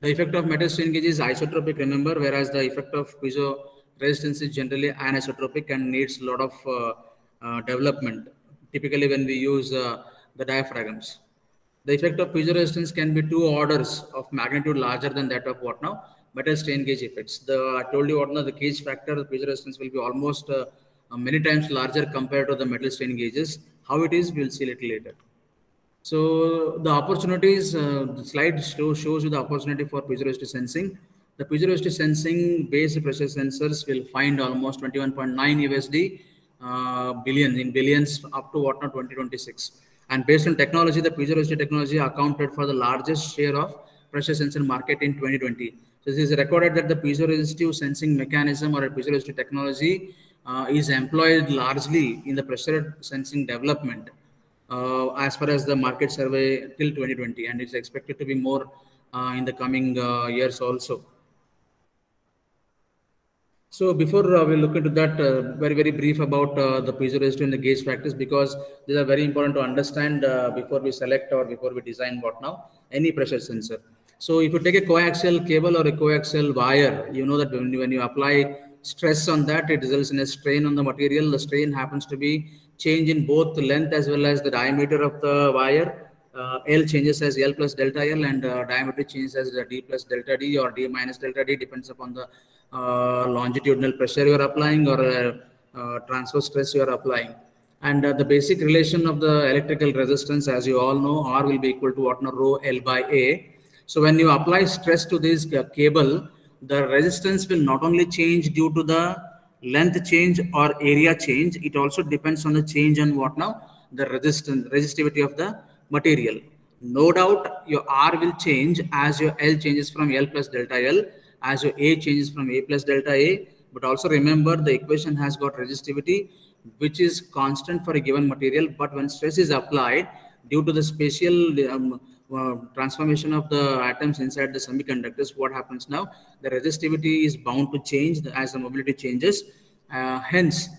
The effect of metal strain gauge is isotropic, remember, whereas the effect of piezo resistance is generally anisotropic and needs a lot of development, typically when we use the diaphragms. The effect of piezoresistance can be 2 orders of magnitude larger than that of what now metal strain gauge effects. I told you what now the gauge factor, the piezoresistance will be almost many times larger compared to the metal strain gauges. How it is, we'll see a little later. So the opportunities, the slide shows you the opportunity for piezoresistive sensing. The piezoresistive sensing based pressure sensors will find almost 21.9 USD billions up to what now 2026. And based on technology, the piezoresistive technology accounted for the largest share of pressure sensor market in 2020. So this is recorded that the piezoresistive sensing mechanism or a piezoresistive technology is employed largely in the pressure sensing development as far as the market survey till 2020, and it's expected to be more in the coming years also. So before we look into that, very brief about the piezoresistive and the gauge factors, because these are very important to understand before we select or before we design what now any pressure sensor. So if you take a coaxial cable or a coaxial wire, you know that when you apply stress on that, it results in a strain on the material. The strain happens to be change in both the length as well as the diameter of the wire. L changes as L plus delta L, and diameter changes as D plus delta D or D minus delta D, depends upon the longitudinal pressure you are applying or transverse stress you are applying. And the basic relation of the electrical resistance, as you all know, R will be equal to what now, rho L by A. So when you apply stress to this cable, the resistance will not only change due to the length change or area change, it also depends on the change on what now, the resistivity of the material. No doubt your R will change as your L changes from L plus delta L, as your A changes from A plus delta A. But also remember, the equation has got resistivity which is constant for a given material, but when stress is applied due to the spatial transformation of the atoms inside the semiconductors, what happens now? The resistivity is bound to change as the mobility changes. Hence,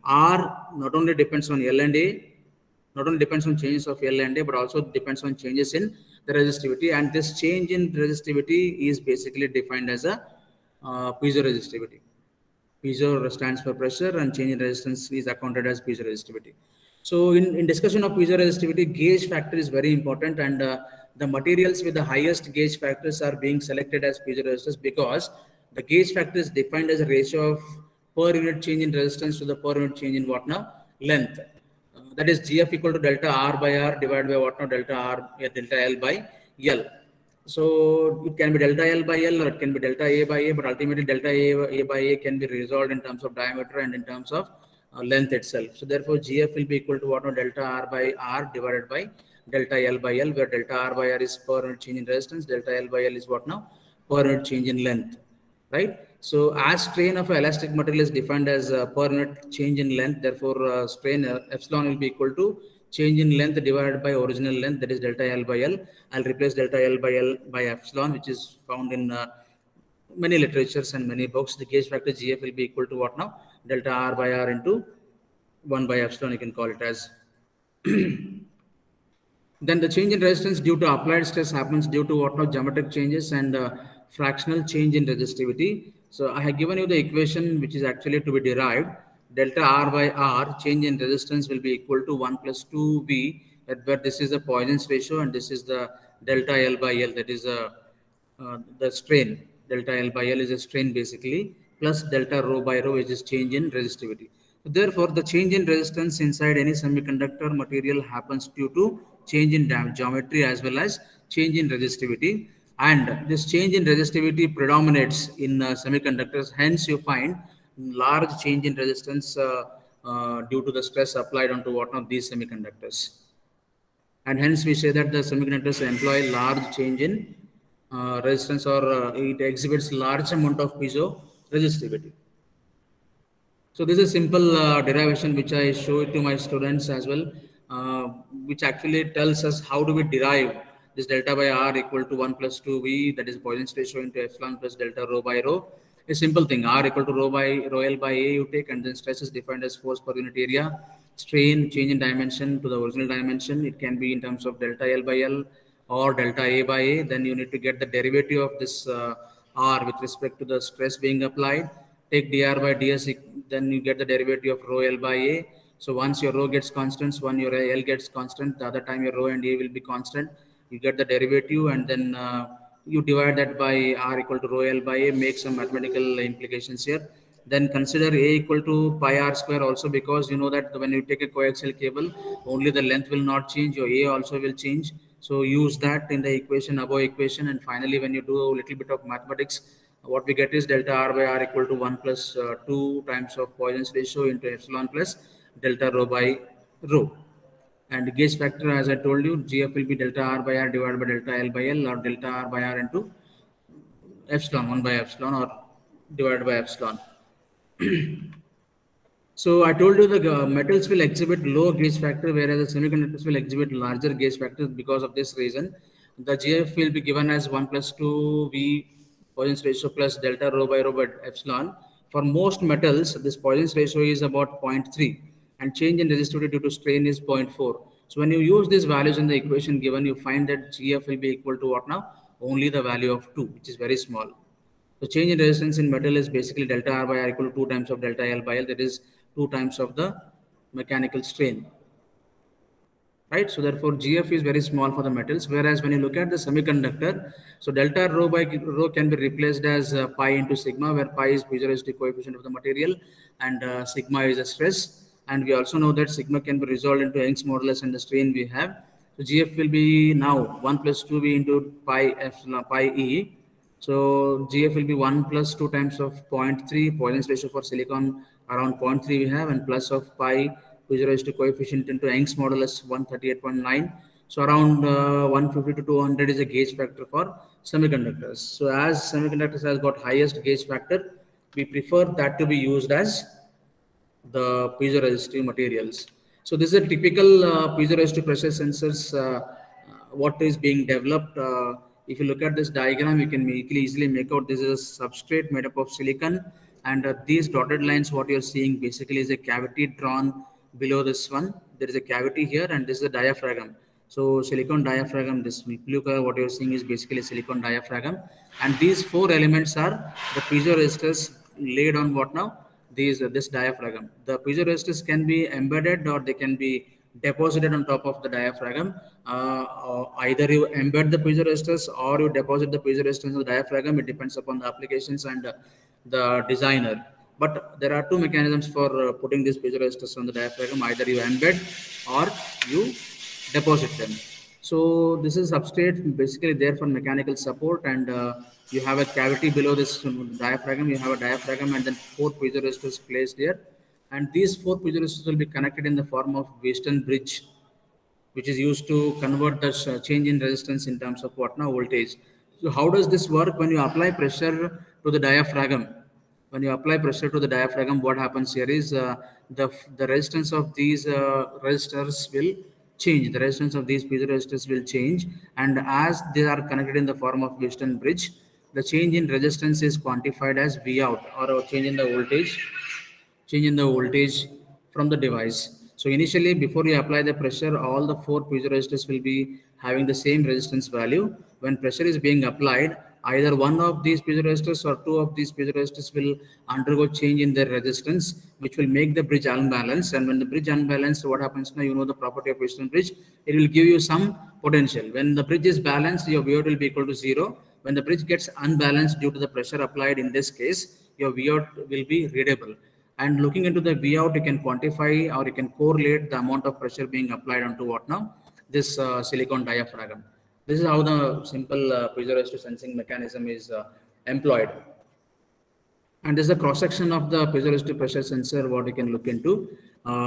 R not only depends on L and A, not only depends on changes of L and A, but also depends on changes in the resistivity. And this change in resistivity is basically defined as a piezoresistivity. Piezo stands for pressure and change in resistance is accounted as piezoresistivity. So in discussion of piezoresistivity, gauge factor is very important, and the materials with the highest gauge factors are being selected as piezoresistors because the gauge factor is defined as a ratio of per unit change in resistance to the per unit change in what now? Length. That is GF equal to delta R by R divided by what now? Delta R, delta L by L. So it can be delta L by L or it can be delta A by A, but ultimately delta A by A can be resolved in terms of diameter and in terms of length itself. So therefore GF will be equal to what now? Delta R by R divided by delta L by L, where delta R by R is per unit change in resistance, delta L by L is what now? Per unit change in length, right? So as strain of an elastic material is defined as per unit change in length, therefore strain epsilon will be equal to change in length divided by original length, that is delta L by L. I'll replace delta L by epsilon, which is found in many literatures and many books. The gauge factor GF will be equal to what now? Delta R by R into 1 by epsilon, you can call it as. Then the change in resistance due to applied stress happens due to what now? Geometric changes and fractional change in resistivity. So I have given you the equation which is actually to be derived. Delta R by R, change in resistance, will be equal to 1 plus 2V, where this is the Poisson's ratio and this is the delta L by L, that is the strain. Delta L by L is a strain basically, plus delta rho by rho, which is change in resistivity. Therefore, the change in resistance inside any semiconductor material happens due to change in geometry as well as change in resistivity. And this change in resistivity predominates in semiconductors. Hence, you find large change in resistance due to the stress applied onto what of these semiconductors. And hence, we say that the semiconductors employ large change in resistance, or it exhibits large amount of piezo resistivity. So this is simple derivation which I show it to my students as well, which actually tells us how do we derive this delta by R equal to 1 plus 2V, that is Poisson's ratio into epsilon plus delta rho by rho. A simple thing, R equal to rho L by A you take, and then stress is defined as force per unit area. Strain, change in dimension to the original dimension. It can be in terms of delta L by L or delta A by A. Then you need to get the derivative of this R with respect to the stress being applied. Take dr by ds, then you get the derivative of rho L by A. So once your rho gets constant, when your L gets constant, the other time your rho and A will be constant. You get the derivative and then you divide that by R equal to rho L by A, make some mathematical implications here. Then consider A equal to pi R square also, because you know that when you take a coaxial cable, only the length will not change, your A also will change. So use that in the equation, above equation, and finally when you do a little bit of mathematics, what we get is delta R by R equal to 1 plus 2 times of Poisson's ratio into epsilon plus delta rho by rho. And gauge factor, as I told you, GF will be delta R by R divided by delta L by L, or delta R by R into epsilon, 1 by epsilon, or divided by epsilon. So I told you the metals will exhibit low gauge factor, whereas the semiconductors will exhibit larger gauge factors. Because of this reason, the GF will be given as 1 plus 2V Poisson's ratio plus delta rho by epsilon. For most metals, this Poisson's ratio is about 0.3, and change in resistivity due to strain is 0.4. So when you use these values in the equation given, you find that GF will be equal to what now? Only the value of 2, which is very small. So change in resistance in metal is basically delta R by R equal to 2 times of delta L by L, that is 2 times of the mechanical strain. right? So therefore GF is very small for the metals, whereas when you look at the semiconductor, so delta rho by rho can be replaced as pi into sigma, where pi is piezoelectric coefficient of the material and sigma is a stress. And we also know that sigma can be resolved into Young's modulus and the strain we have. So GF will be now 1 plus 2v into pi epsilon pi e. So GF will be 1 plus 2 times of 0.3, Poisson's ratio for silicon around 0.3 we have, and plus of pi piezoelectric coefficient into Young's modulus 138.9. So around 150 to 200 is a gauge factor for semiconductors. So as semiconductors has got highest gauge factor, we prefer that to be used as the piezoresistive materials. So this is a typical piezoresistive pressure sensors, what is being developed. If you look at this diagram, you can easily make out this is a substrate made up of silicon, and these dotted lines, what you're seeing basically is a cavity drawn below this one. There is a cavity here, and this is a diaphragm. So silicon diaphragm, this blue color, what you're seeing is basically silicon diaphragm. And these four elements are the piezoresistors laid on what now? This diaphragm. The piezoresistors can be embedded or they can be deposited on top of the diaphragm. Either you embed the piezoresistors or you deposit the piezoresistors on the diaphragm. It depends upon the applications and the designer. But there are two mechanisms for putting these piezoresistors on the diaphragm. Either you embed or you deposit them. So this is substrate basically there for mechanical support, and you have a cavity below this diaphragm. You have a diaphragm and then four piezoresistors placed here, and these four piezoresistors will be connected in the form of Wheatstone bridge, which is used to convert the change in resistance in terms of what now voltage. So how does this work? When you apply pressure to the diaphragm, when you apply pressure to the diaphragm, what happens here is the resistance of these resistors will change. The resistance of these piezoresistors will change, and as they are connected in the form of Wheatstone bridge, the change in resistance is quantified as V out, or a change in the voltage from the device. So initially, before you apply the pressure, all the four piezoresistors will be having the same resistance value. When pressure is being applied, either one of these piezoresistors or two of these piezoresistors will undergo change in their resistance, which will make the bridge unbalanced. And when the bridge unbalanced, what happens now? You know the property of Wheatstone bridge. It will give you some potential. When the bridge is balanced, your V out will be equal to 0. When the bridge gets unbalanced due to the pressure applied in this case, your V out will be readable. And looking into the V out, you can quantify or you can correlate the amount of pressure being applied onto what now? This silicon diaphragm. This is how the simple piezoresistive sensing mechanism is employed. And this is a cross section of the piezoresistive pressure sensor, what you can look into.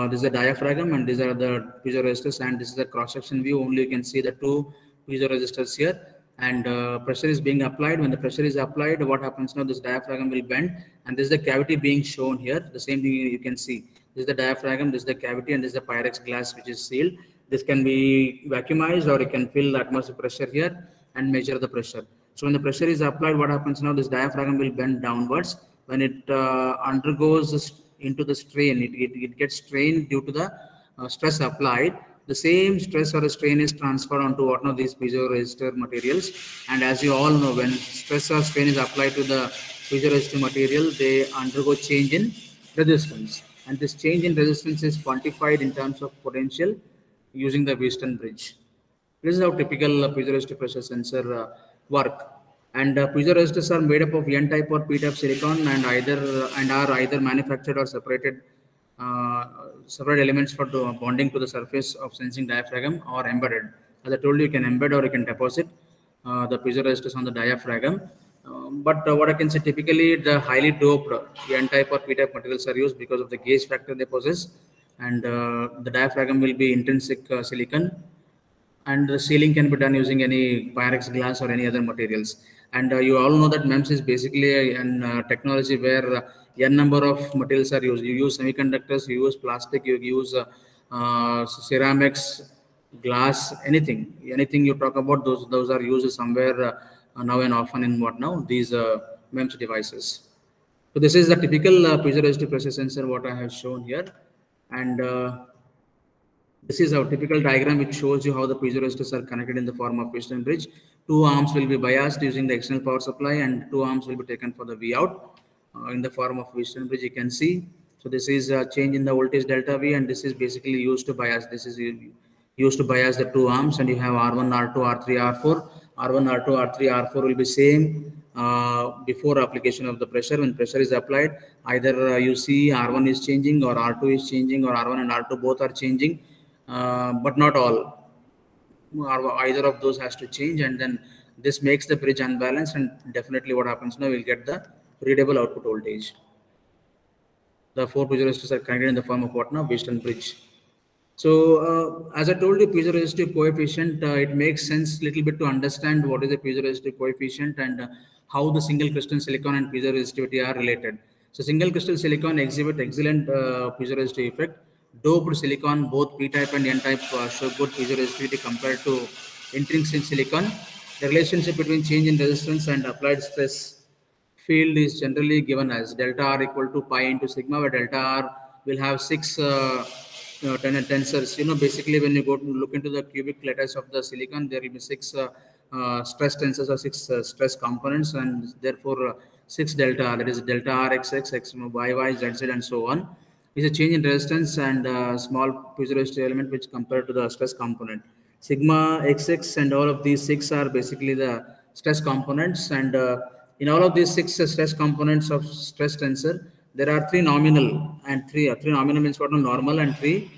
This is a diaphragm and these are the piezoresistors, and this is a cross section view. Only you can see the two piezoresistors here, and pressure is being applied. When the pressure is applied, what happens now? This diaphragm will bend, and this is the cavity being shown here. The same thing you can see. This is the diaphragm, this is the cavity, and this is the Pyrex glass which is sealed. This can be vacuumized, or you can fill the atmospheric pressure here and measure the pressure. So when the pressure is applied, what happens now? This diaphragm will bend downwards. When it undergoes into the strain, it gets strained due to the stress applied. The same stress or strain is transferred onto one of these piezoresistor materials. And as you all know, when stress or strain is applied to the piezoresistor material, they undergo change in resistance. And this change in resistance is quantified in terms of potential using the Wheatstone bridge. This is how typical piezoresistive pressure sensor work. And piezoresistors are made up of N-type or P-type silicon, and are either manufactured or separated separate elements for bonding to the surface of sensing diaphragm, or embedded. As I told you, you can embed or you can deposit the piezoresistors on the diaphragm. But what I can say, typically the highly doped N-type or P-type materials are used because of the gauge factor they possess, and the diaphragm will be intrinsic silicon, and the sealing can be done using any Pyrex glass or any other materials. And you all know that MEMS is basically a technology where n number of materials are used. You use semiconductors, you use plastic, you use ceramics, glass, anything you talk about, those are used somewhere now and often in what now? These MEMS devices. So this is the typical piezoresistive pressure sensor what I have shown here. And this is our typical diagram which shows you how the piezoresistors are connected in the form of Wheatstone bridge. Two arms will be biased using the external power supply, and two arms will be taken for the V out in the form of Wheatstone bridge, you can see. So this is a change in the voltage delta V, and this is basically used to bias. This is used to bias the two arms, and you have R1, R2, R3, R4. R1, R2, R3, R4 will be same before application of the pressure. When pressure is applied, either you see R1 is changing or R2 is changing, or R1 and R2 both are changing, but not all. Either of those has to change, and then this makes the bridge unbalanced, and definitely what happens now, we'll get the readable output voltage. The four piezoresistors are connected in the form of what now? Wheatstone bridge. So as I told you, piezoresistive coefficient, it makes sense a little bit to understand what is the piezoresistive coefficient and how the single crystal silicon and piezoresistivity are related. So single crystal silicon exhibit excellent piezoresistive effect. Doped silicon, both p-type and n-type, show good piezoresistivity compared to intrinsic silicon. The relationship between change in resistance and applied stress field is generally given as delta R equal to pi into sigma, where delta R will have 6 tensors. Basically when you go to look into the cubic lattice of the silicon, there will be 6 stress tensors or 6 stress components, and therefore 6 delta R, that is delta R XX, X, Y, Y, Z, Z, and so on, is a change in resistance and small piezoresistive element which compared to the stress component. Sigma, XX, and all of these 6 are basically the stress components, and in all of these 6 stress components of stress tensor, there are 3 nominal, and 3 nominal means what? Normal, and 3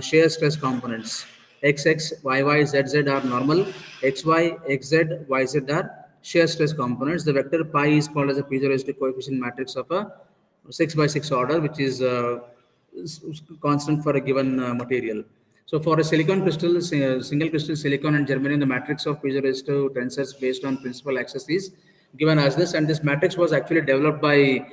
shear stress components. XX, YY, ZZ are normal, XY, XZ, YZ are shear stress components. The vector pi is called as a piezoresistive coefficient matrix of a 6 by 6 order, which is constant for a given material. So for a silicon crystal, single crystal silicon and germanium, the matrix of piezoresistive tensors based on principal axis is given as this, and this matrix was actually developed by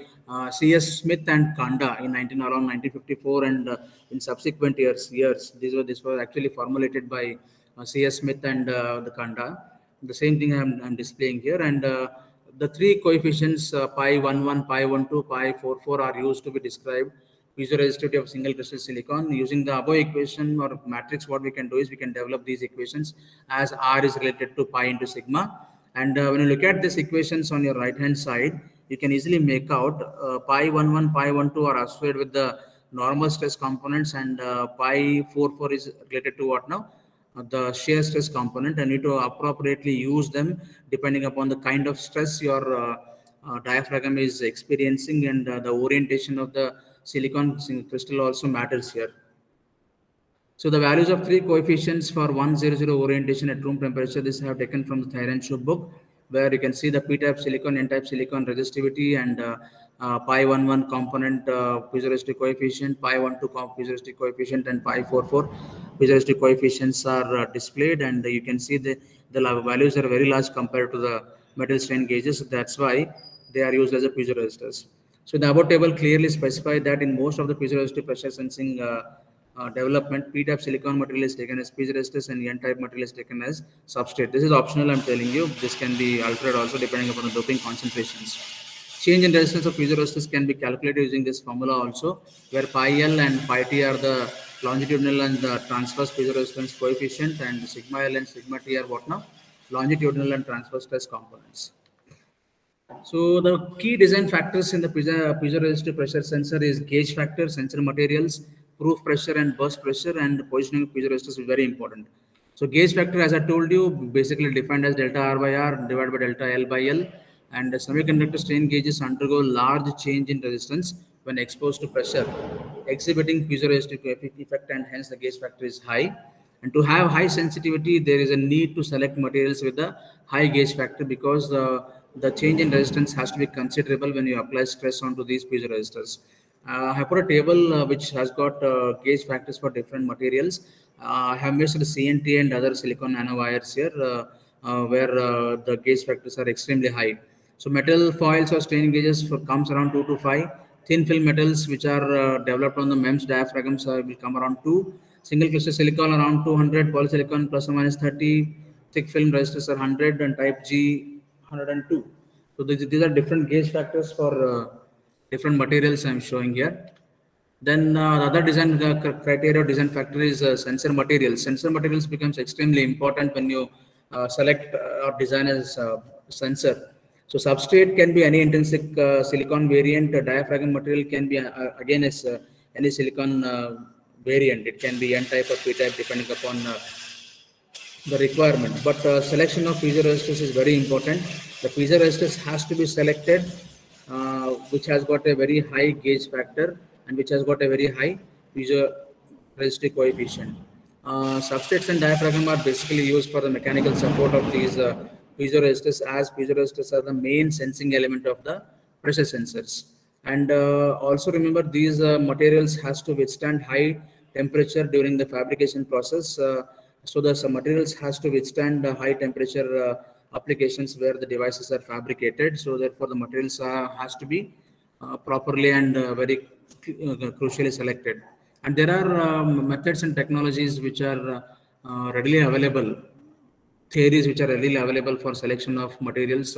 C.S. Smith and Kanda in around 1954, and in subsequent years. This was actually formulated by C.S. Smith and the Kanda. The same thing I'm displaying here, and the 3 coefficients pi 11, pi 12, pi 44 are used to be described piezoresistivity of single crystal silicon. Using the above equation or matrix, what we can do is we can develop these equations as R is related to pi into sigma. And when you look at these equations on your right hand side, you can easily make out pi 11, pi 12 are associated with the normal stress components, and pi 44 is related to what now? The shear stress component, and you need to appropriately use them depending upon the kind of stress your diaphragm is experiencing, and the orientation of the silicon crystal also matters here. So the values of 3 coefficients for 100 orientation at room temperature, this I have taken from the Thayranchu book, where you can see the p-type silicon, n-type silicon resistivity, and pi 11 component piezoresistive coefficient, pi 12 piezoresistive coefficient, and pi 44 piezoresistive coefficients are displayed, and you can see the values are very large compared to the metal strain gauges. That's why they are used as a piezoresistors. So the above table clearly specifies that in most of the piezoresistive pressure sensing development, p-type silicon material is taken as piezoresistors and n-type material is taken as substrate. This is optional, I'm telling you. This can be altered also depending upon the doping concentrations. Change in resistance of piezoresistors can be calculated using this formula also, where pi L and pi T are the longitudinal and the transverse piezoresistance coefficient, and sigma L and sigma T are what now? Longitudinal and transverse stress components. So the key design factors in the piezoresistive pressure sensor is gauge factor, sensor materials, proof pressure and burst pressure, and positioning of piezoresistors is very important. So gauge factor, as I told you, basically defined as delta R by R divided by delta L by L, and semiconductor strain gauges undergo large change in resistance when exposed to pressure, exhibiting piezoresistive effect, and hence the gauge factor is high. And to have high sensitivity, there is a need to select materials with a high gauge factor, because the change in resistance has to be considerable when you apply stress onto these piezoresistors. I have put a table which has got gauge factors for different materials. I have mixed the CNT and other silicon nanowires here, where the gauge factors are extremely high. So metal foils or strain gauges comes around 2 to 5. Thin film metals which are developed on the MEMS diaphragms will come around 2. Single crystal silicon around 200, polysilicon plus or minus 30, thick film resistors are 100, and type G 102. So these are different gauge factors for different materials I'm showing here. Then the other design criteria, design factor is sensor materials. Sensor materials becomes extremely important when you select or design as sensor. So substrate can be any intrinsic silicon variant. Diaphragm material can be again as any silicon variant. It can be N type or P type depending upon the requirement. But selection of piezoresistors is very important. The piezoresistors has to be selected which has got a very high gauge factor and which has got a very high piezoresistive coefficient. Substrates and diaphragm are basically used for the mechanical support of these piezoresistors, as piezoresistors are the main sensing element of the pressure sensors. And also remember, these materials has to withstand high temperature during the fabrication process. So the some materials has to withstand high temperature applications where the devices are fabricated. So therefore the materials has to be properly and very crucially selected. And there are methods and technologies which are readily available, theories which are readily available for selection of materials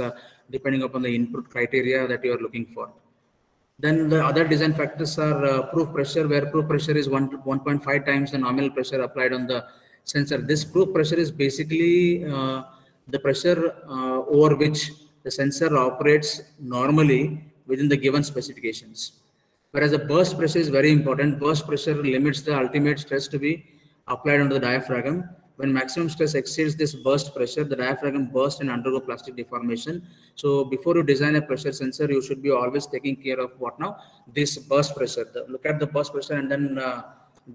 depending upon the input criteria that you are looking for. Then the other design factors are proof pressure, where proof pressure is 1.5 times the nominal pressure applied on the sensor. This proof pressure is basically the pressure over which the sensor operates normally within the given specifications. Whereas the burst pressure is very important. Burst pressure limits the ultimate stress to be applied onto the diaphragm. When maximum stress exceeds this burst pressure, the diaphragm bursts and undergo plastic deformation. So before you design a pressure sensor, you should be always taking care of what now? This burst pressure. Look at the burst pressure and then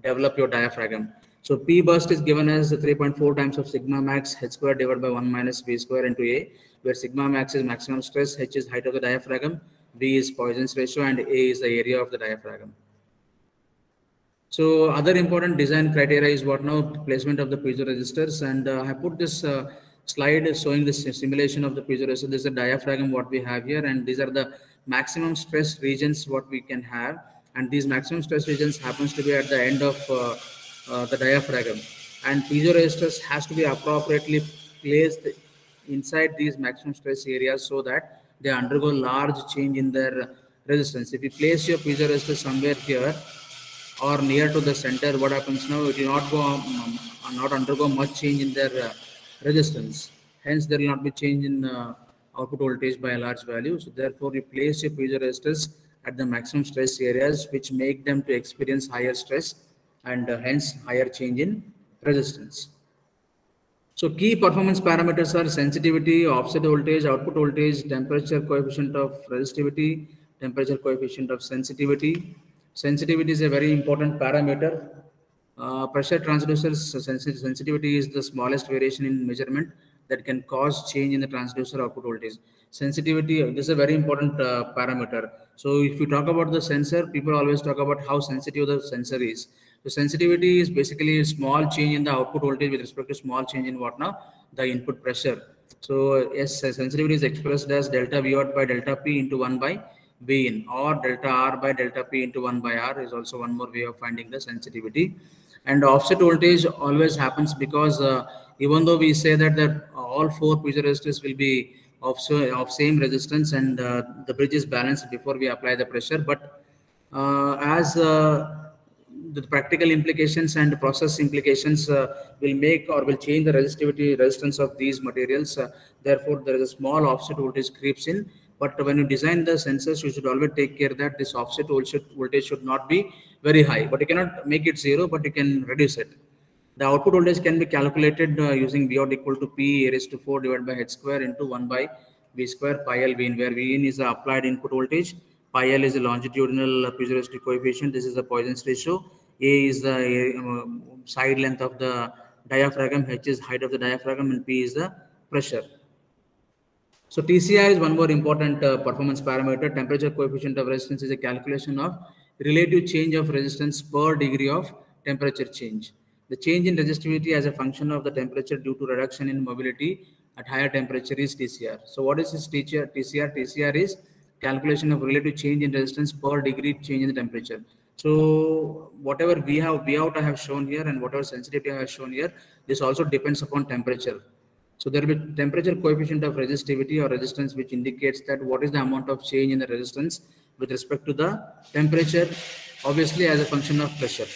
develop your diaphragm. So P burst is given as 3.4 times of sigma max h square divided by 1 minus V square into A, where sigma max is maximum stress, h is height of the diaphragm, V is Poisson's ratio, and A is the area of the diaphragm. So other important design criteria is what now? Placement of the piezoresistors. And I put this slide showing this simulation of the piezoresistor. This is a diaphragm what we have here, and these are the maximum stress regions what we can have. And these maximum stress regions happens to be at the end of the diaphragm. And piezoresistors has to be appropriately placed inside these maximum stress areas so that they undergo large change in their resistance. If you place your piezoresistor somewhere here or near to the center, what happens now? It will not undergo much change in their resistance. Hence, there will not be change in output voltage by a large value. So therefore, you place your piezoresistors at the maximum stress areas, which make them to experience higher stress and hence higher change in resistance. So key performance parameters are sensitivity, offset voltage, output voltage, temperature coefficient of resistivity, temperature coefficient of sensitivity. Sensitivity is a very important parameter. Pressure transducers sensitivity is the smallest variation in measurement that can cause change in the transducer output voltage. Sensitivity, this is a very important parameter. So if you talk about the sensor, people always talk about how sensitive the sensor is. So sensitivity is basically a small change in the output voltage with respect to small change in what now? The input pressure. So yes, sensitivity is expressed as delta V out by delta P into 1 by V in, or delta R by delta P into 1 by R is also one more way of finding the sensitivity. And offset voltage always happens because even though we say that all four piezoresistors will be of same resistance and the bridge is balanced before we apply the pressure, but as the practical implications and process implications will make or will change the resistance of these materials. Therefore, there is a small offset voltage creeps in. But when you design the sensors, you should always take care that this offset voltage should not be very high. But you cannot make it zero, but you can reduce it. The output voltage can be calculated using V out equal to P raised to 4 divided by h square into 1 by V square pi L V in, where V in is the applied input voltage, pi L is the longitudinal piezoresistive coefficient, this is the Poisson's ratio, A is the side length of the diaphragm, H is height of the diaphragm, and P is the pressure. So TCR is one more important performance parameter. Temperature coefficient of resistance is a calculation of relative change of resistance per degree of temperature change. The change in resistivity as a function of the temperature due to reduction in mobility at higher temperature is TCR. So what is this TCR? TCR is calculation of relative change in resistance per degree change in the temperature. So whatever V out I have shown here and whatever sensitivity I have shown here, this also depends upon temperature. So there will be temperature coefficient of resistivity or resistance, which indicates that what is the amount of change in the resistance with respect to the temperature, obviously as a function of pressure.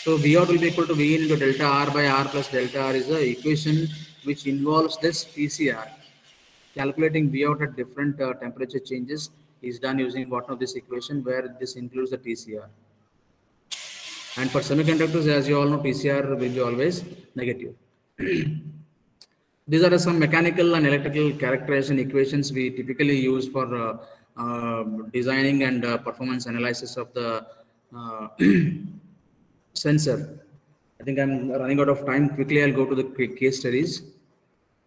So V out will be equal to V in into delta R by R plus delta R is the equation which involves this TCR. Calculating V out at different temperature changes is done using what of this equation, where this includes the TCR. And for semiconductors, as you all know, PCR will be always negative. These are some mechanical and electrical characterization equations we typically use for designing and performance analysis of the sensor. I think I'm running out of time. Quickly, I'll go to the case studies.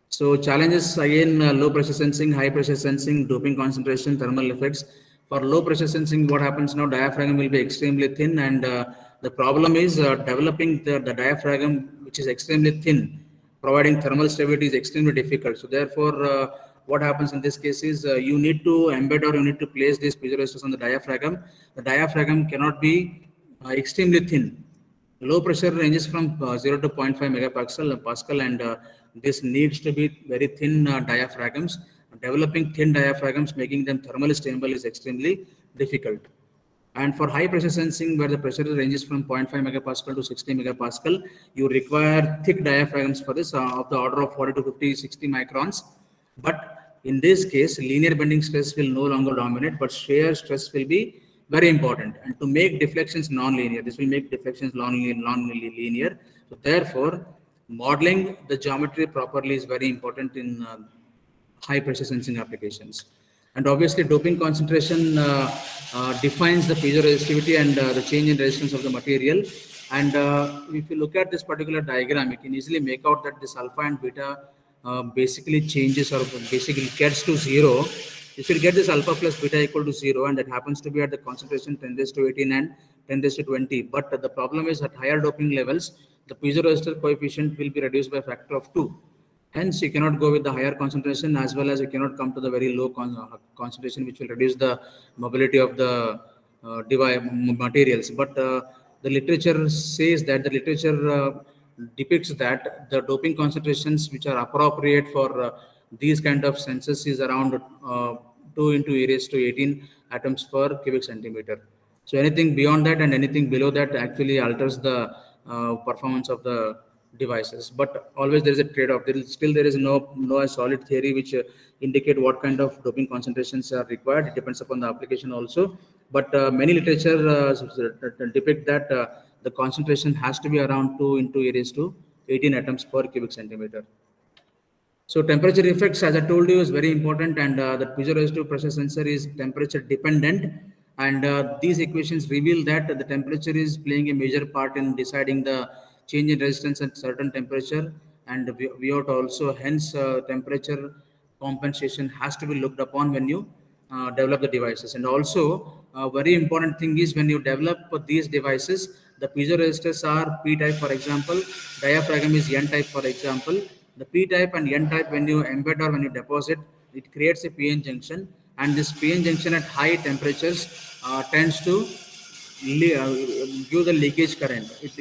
So challenges again, low pressure sensing, high pressure sensing, doping concentration, thermal effects. For low pressure sensing, what happens now, diaphragm will be extremely thin, and the problem is developing the diaphragm, which is extremely thin, providing thermal stability is extremely difficult. So therefore, what happens in this case is you need to embed or you need to place these piezoresistors on the diaphragm. The diaphragm cannot be extremely thin. Low pressure ranges from 0 to 0.5 megapascal, and this needs to be very thin diaphragms. Developing thin diaphragms, making them thermally stable, is extremely difficult. And for high pressure sensing, where the pressure ranges from 0.5 megapascal to 60 megapascal, you require thick diaphragms for this of the order of 40 to 50, 60 microns. But in this case, linear bending stress will no longer dominate, but shear stress will be very important. And to make deflections non-linear, this will make deflections non-linear. So therefore, modeling the geometry properly is very important in high pressure sensing applications. And obviously, doping concentration defines the piezoresistivity and the change in resistance of the material. And if you look at this particular diagram, you can easily make out that this alpha and beta basically changes or basically gets to 0. If you get this alpha plus beta equal to 0, and that happens to be at the concentration 10 raised to 18 and 10 raised to 20. But the problem is at higher doping levels, the piezoresistor coefficient will be reduced by a factor of 2. Hence, you cannot go with the higher concentration, as well as you cannot come to the very low concentration, which will reduce the mobility of the materials. But the literature says that the literature depicts that the doping concentrations which are appropriate for these kind of sensors is around 2 into e raised to 18 atoms per cubic centimeter. So anything beyond that and anything below that actually alters the performance of the devices. But always there is a trade-off. There is no solid theory which indicate what kind of doping concentrations are required. It depends upon the application also. But many literature depict that the concentration has to be around 2 into e raised to 18 atoms per cubic centimeter. So temperature effects, as I told you, is very important, and the piezoresistive pressure sensor is temperature dependent, and these equations reveal that the temperature is playing a major part in deciding the change in resistance at certain temperature, and we ought also, hence temperature compensation has to be looked upon when you develop the devices. And also a very important thing is when you develop these devices, the piezoresistors are p-type, for example, diaphragm is n-type, for example. The p-type and n-type, when you embed or when you deposit, it creates a p-n junction, and this p-n junction at high temperatures tends to give the leakage current. It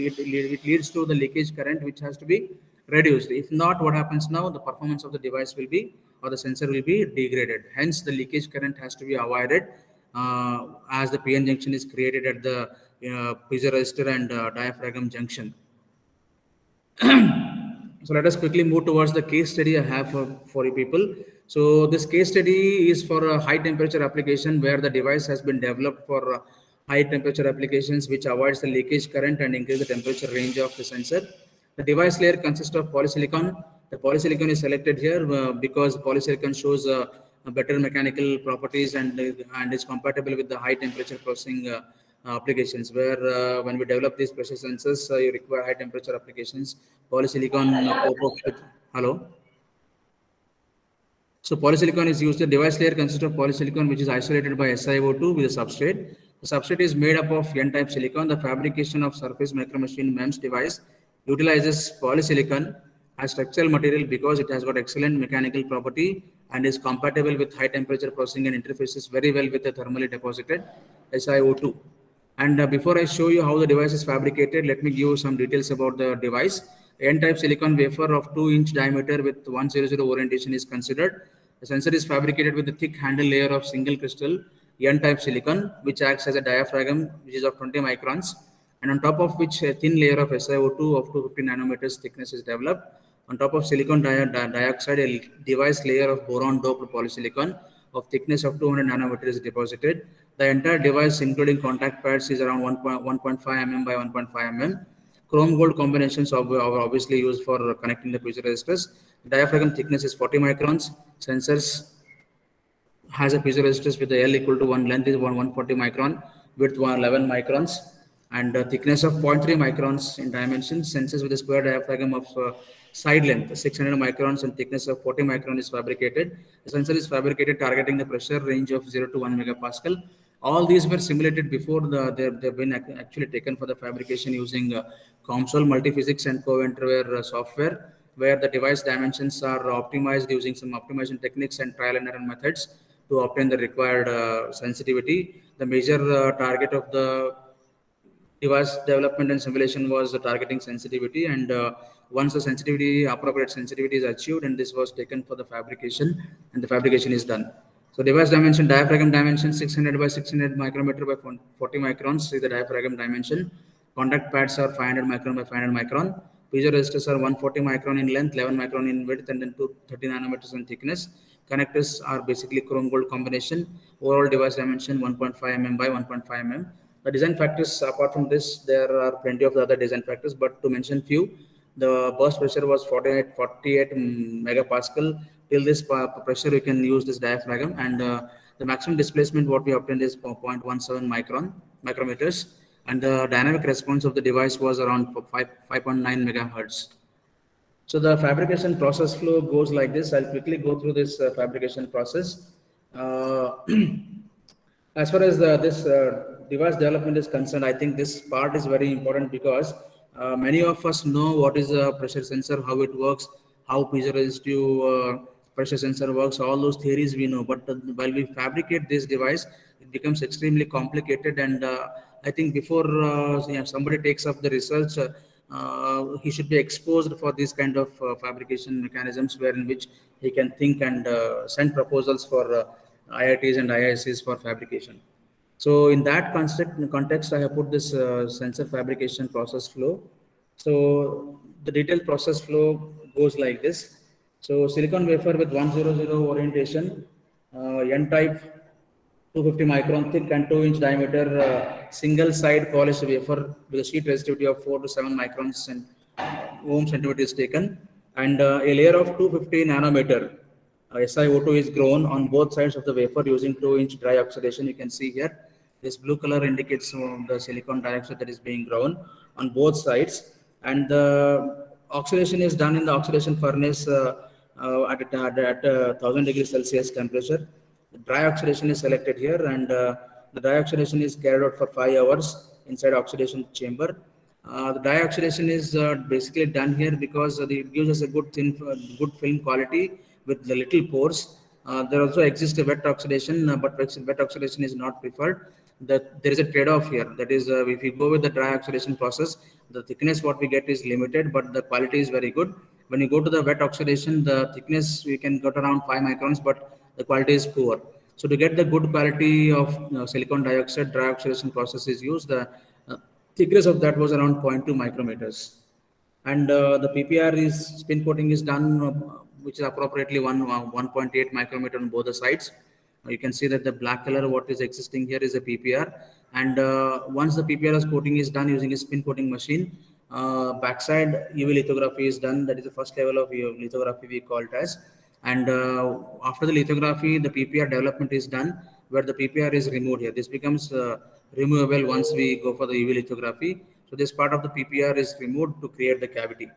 leads to the leakage current, which has to be reduced. If not, what happens now? The performance of the device will be, or the sensor will be degraded. Hence, the leakage current has to be avoided as the p-n junction is created at the piezoresistor and diaphragm junction. So let us quickly move towards the case study I have for you people. So this case study is for a high temperature application where the device has been developed for high temperature applications, which avoids the leakage current and increase the temperature range of the sensor. The device layer consists of polysilicon. The polysilicon is selected here because polysilicon shows better mechanical properties and is compatible with the high temperature processing applications, where when we develop these pressure sensors, you require high temperature applications. Polysilicon hello. So polysilicon is used. The device layer consists of polysilicon, which is isolated by SiO2 with a substrate. The substrate is made up of N-type silicon. The fabrication of surface micromachine MEMS device utilizes polysilicon as structural material because it has got excellent mechanical property and is compatible with high temperature processing and interfaces very well with the thermally deposited SiO2. And before I show you how the device is fabricated, let me give you some details about the device. N-type silicon wafer of 2-inch diameter with 100 orientation is considered. The sensor is fabricated with a thick handle layer of single crystal N-type silicon, which acts as a diaphragm, which is of 20 microns, and on top of which a thin layer of SiO2 of 250 nanometers thickness is developed. On top of silicon dioxide, a device layer of boron doped polysilicon of thickness of 200 nanometer is deposited. The entire device, including contact pads, is around 1.5 mm by 1.5 mm. Chrome gold combinations are obviously used for connecting the piezoresistors. Diaphragm thickness is 40 microns. Sensors has a piezoresistors with the L equal to 1, length is 140 micron, width 11 microns, and thickness of 0.3 microns in dimensions. Sensors with a square diaphragm of side length 600 microns and thickness of 40 micron is fabricated. The sensor is fabricated targeting the pressure range of 0 to 1 megapascal. All these were simulated before they've been actually taken for the fabrication using COMSOL multiphysics and CoVentorWare software, where the device dimensions are optimized using some optimization techniques and trial and error methods to obtain the required sensitivity. The major target of the device development and simulation was targeting sensitivity, and once the appropriate sensitivity is achieved, and this was taken for the fabrication, and the fabrication is done. So device dimension, diaphragm dimension 600 by 600 micrometer by 40 microns is the diaphragm dimension. Contact pads are 500 micron by 500 micron. Piezoresistors are 140 micron in length, 11 micron in width, and then 230 nanometers in thickness. Connectors are basically chrome gold combination. Overall device dimension 1.5 mm by 1.5 mm. The design factors, apart from this, there are plenty of other design factors, but to mention few, the burst pressure was 48 megapascal. Till this pressure, you can use this diaphragm, and the maximum displacement what we obtained is 0.17 micrometers, and the dynamic response of the device was around 5.9 megahertz. So the fabrication process flow goes like this. I'll quickly go through this fabrication process. As far as this device development is concerned, I think this part is very important because many of us know what is a pressure sensor, how it works, how piezoresistive pressure sensor works. All those theories we know, but while we fabricate this device, it becomes extremely complicated. And I think before somebody takes up the research, he should be exposed for this kind of fabrication mechanisms, wherein which he can think and send proposals for IITs and IIScs for fabrication. So in that context, I have put this sensor fabrication process flow. So the detailed process flow goes like this. So silicon wafer with 100 orientation, N-type, 250 micron thick and 2-inch diameter, single side polished wafer with a sheet resistivity of 4 to 7 microns and ohm centimeter is taken, and a layer of 250 nanometer SiO2 is grown on both sides of the wafer using 2-inch dry oxidation. You can see here, this blue color indicates the silicon dioxide that is being grown on both sides, and the oxidation is done in the oxidation furnace at 1000 degrees Celsius temperature. The dry oxidation is selected here, and the dry oxidation is carried out for 5 hours inside oxidation chamber. The dry oxidation is basically done here because it gives us a good film quality with the little pores. There also exists a wet oxidation, but wet oxidation is not preferred. There is a trade-off here. That is, if we go with the dry oxidation process, the thickness what we get is limited, but the quality is very good. When you go to the wet oxidation, the thickness we can get around 5 microns, but the quality is poor. So to get the good quality of silicon dioxide, dry oxidation process is used. The thickness of that was around 0.2 micrometers. And the PPR is spin coating is done, which is appropriately 1.8 micrometer on both the sides. You can see that the black color what is existing here is a PPR, and once the PPR coating is done using a spin coating machine, backside UV lithography is done. That is the first level of lithography we call it as, and after the lithography, the PPR development is done, where the PPR is removed here. This becomes removable once we go for the UV lithography. So this part of the PPR is removed to create the cavity.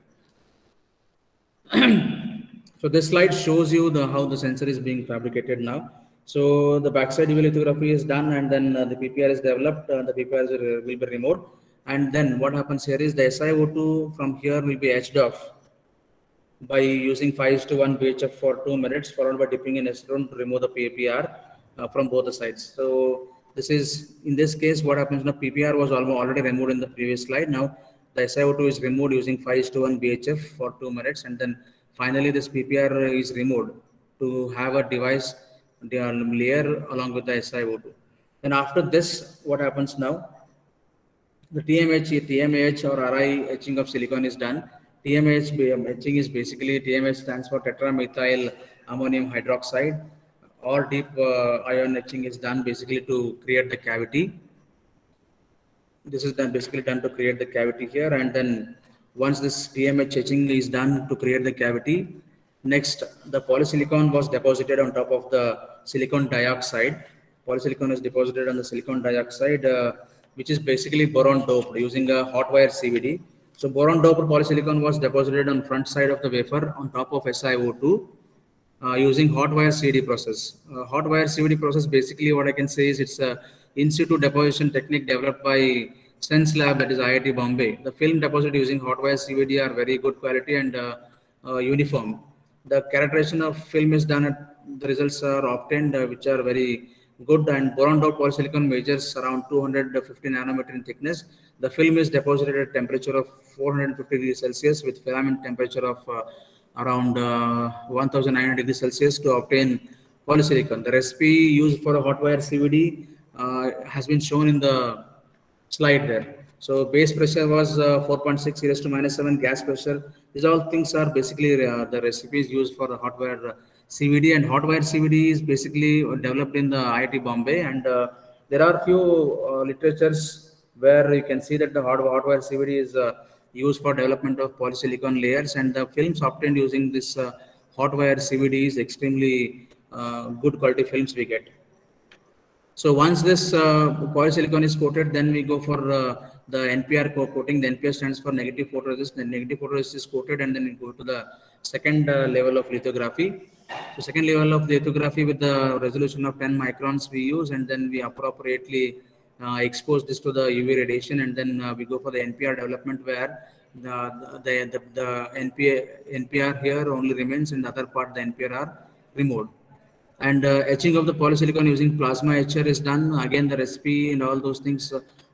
So this slide shows you how the sensor is being fabricated now. So the backside UV lithography is done, and then the PPR is developed. The PPR will be removed, and then what happens here is the SiO2 from here will be etched off by using 5:1 BHF for 2 minutes, followed by dipping in acetone to remove the PPR from both the sides. So this is, in this case, what happens now, PPR was already removed in the previous slide. Now the SiO2 is removed using 5:1 BHF for 2 minutes, and then finally this PPR is removed to have a device layer along with the SiO2. Then after this, what happens now? The TMAH or RI etching of silicon is done. TMAH etching is basically, TMAH stands for tetramethyl ammonium hydroxide. or deep ion etching is done basically to create the cavity. This is basically done to create the cavity here, and then once this TMH etching is done to create the cavity, next the polysilicon was deposited on top of the silicon dioxide. Polysilicon is deposited on the silicon dioxide, which is basically boron doped using a hot wire CVD. So boron doped polysilicon was deposited on front side of the wafer on top of SiO2 using hot wire CVD process. Hot wire CVD process, basically what I can say is it's a in situ deposition technique developed by Sense Lab, that is IIT Bombay. The film deposited using hot wire CVD are very good quality and uniform. The characterization of film is done at the results are obtained which are very good, and boron doped polysilicon measures around 250 nanometer in thickness. The film is deposited at temperature of 450 degrees Celsius with filament temperature of around 1900 degrees Celsius to obtain polysilicon. The recipe used for a hot wire CVD has been shown in the slide there. So base pressure was 4.6 raised to -7, gas pressure. These all things are basically the recipes used for the hot wire CVD, and hot wire CVD is basically developed in the IIT Bombay, and there are few literatures where you can see that the hot wire CVD is used for development of polysilicon layers, and the films obtained using this hot wire CVD is extremely good quality films we get. So once this polysilicon is coated, then we go for the NPR coating. The NPR stands for negative photoresist. The negative photoresist is coated, and then we go to the second level of lithography. So second level of lithography with the resolution of 10 microns we use, and then we appropriately expose this to the UV radiation, and then we go for the NPR development, where the NPR here only remains, and the other part the NPR are removed. And etching of the polysilicon using plasma etcher is done. Again, the recipe and all those things,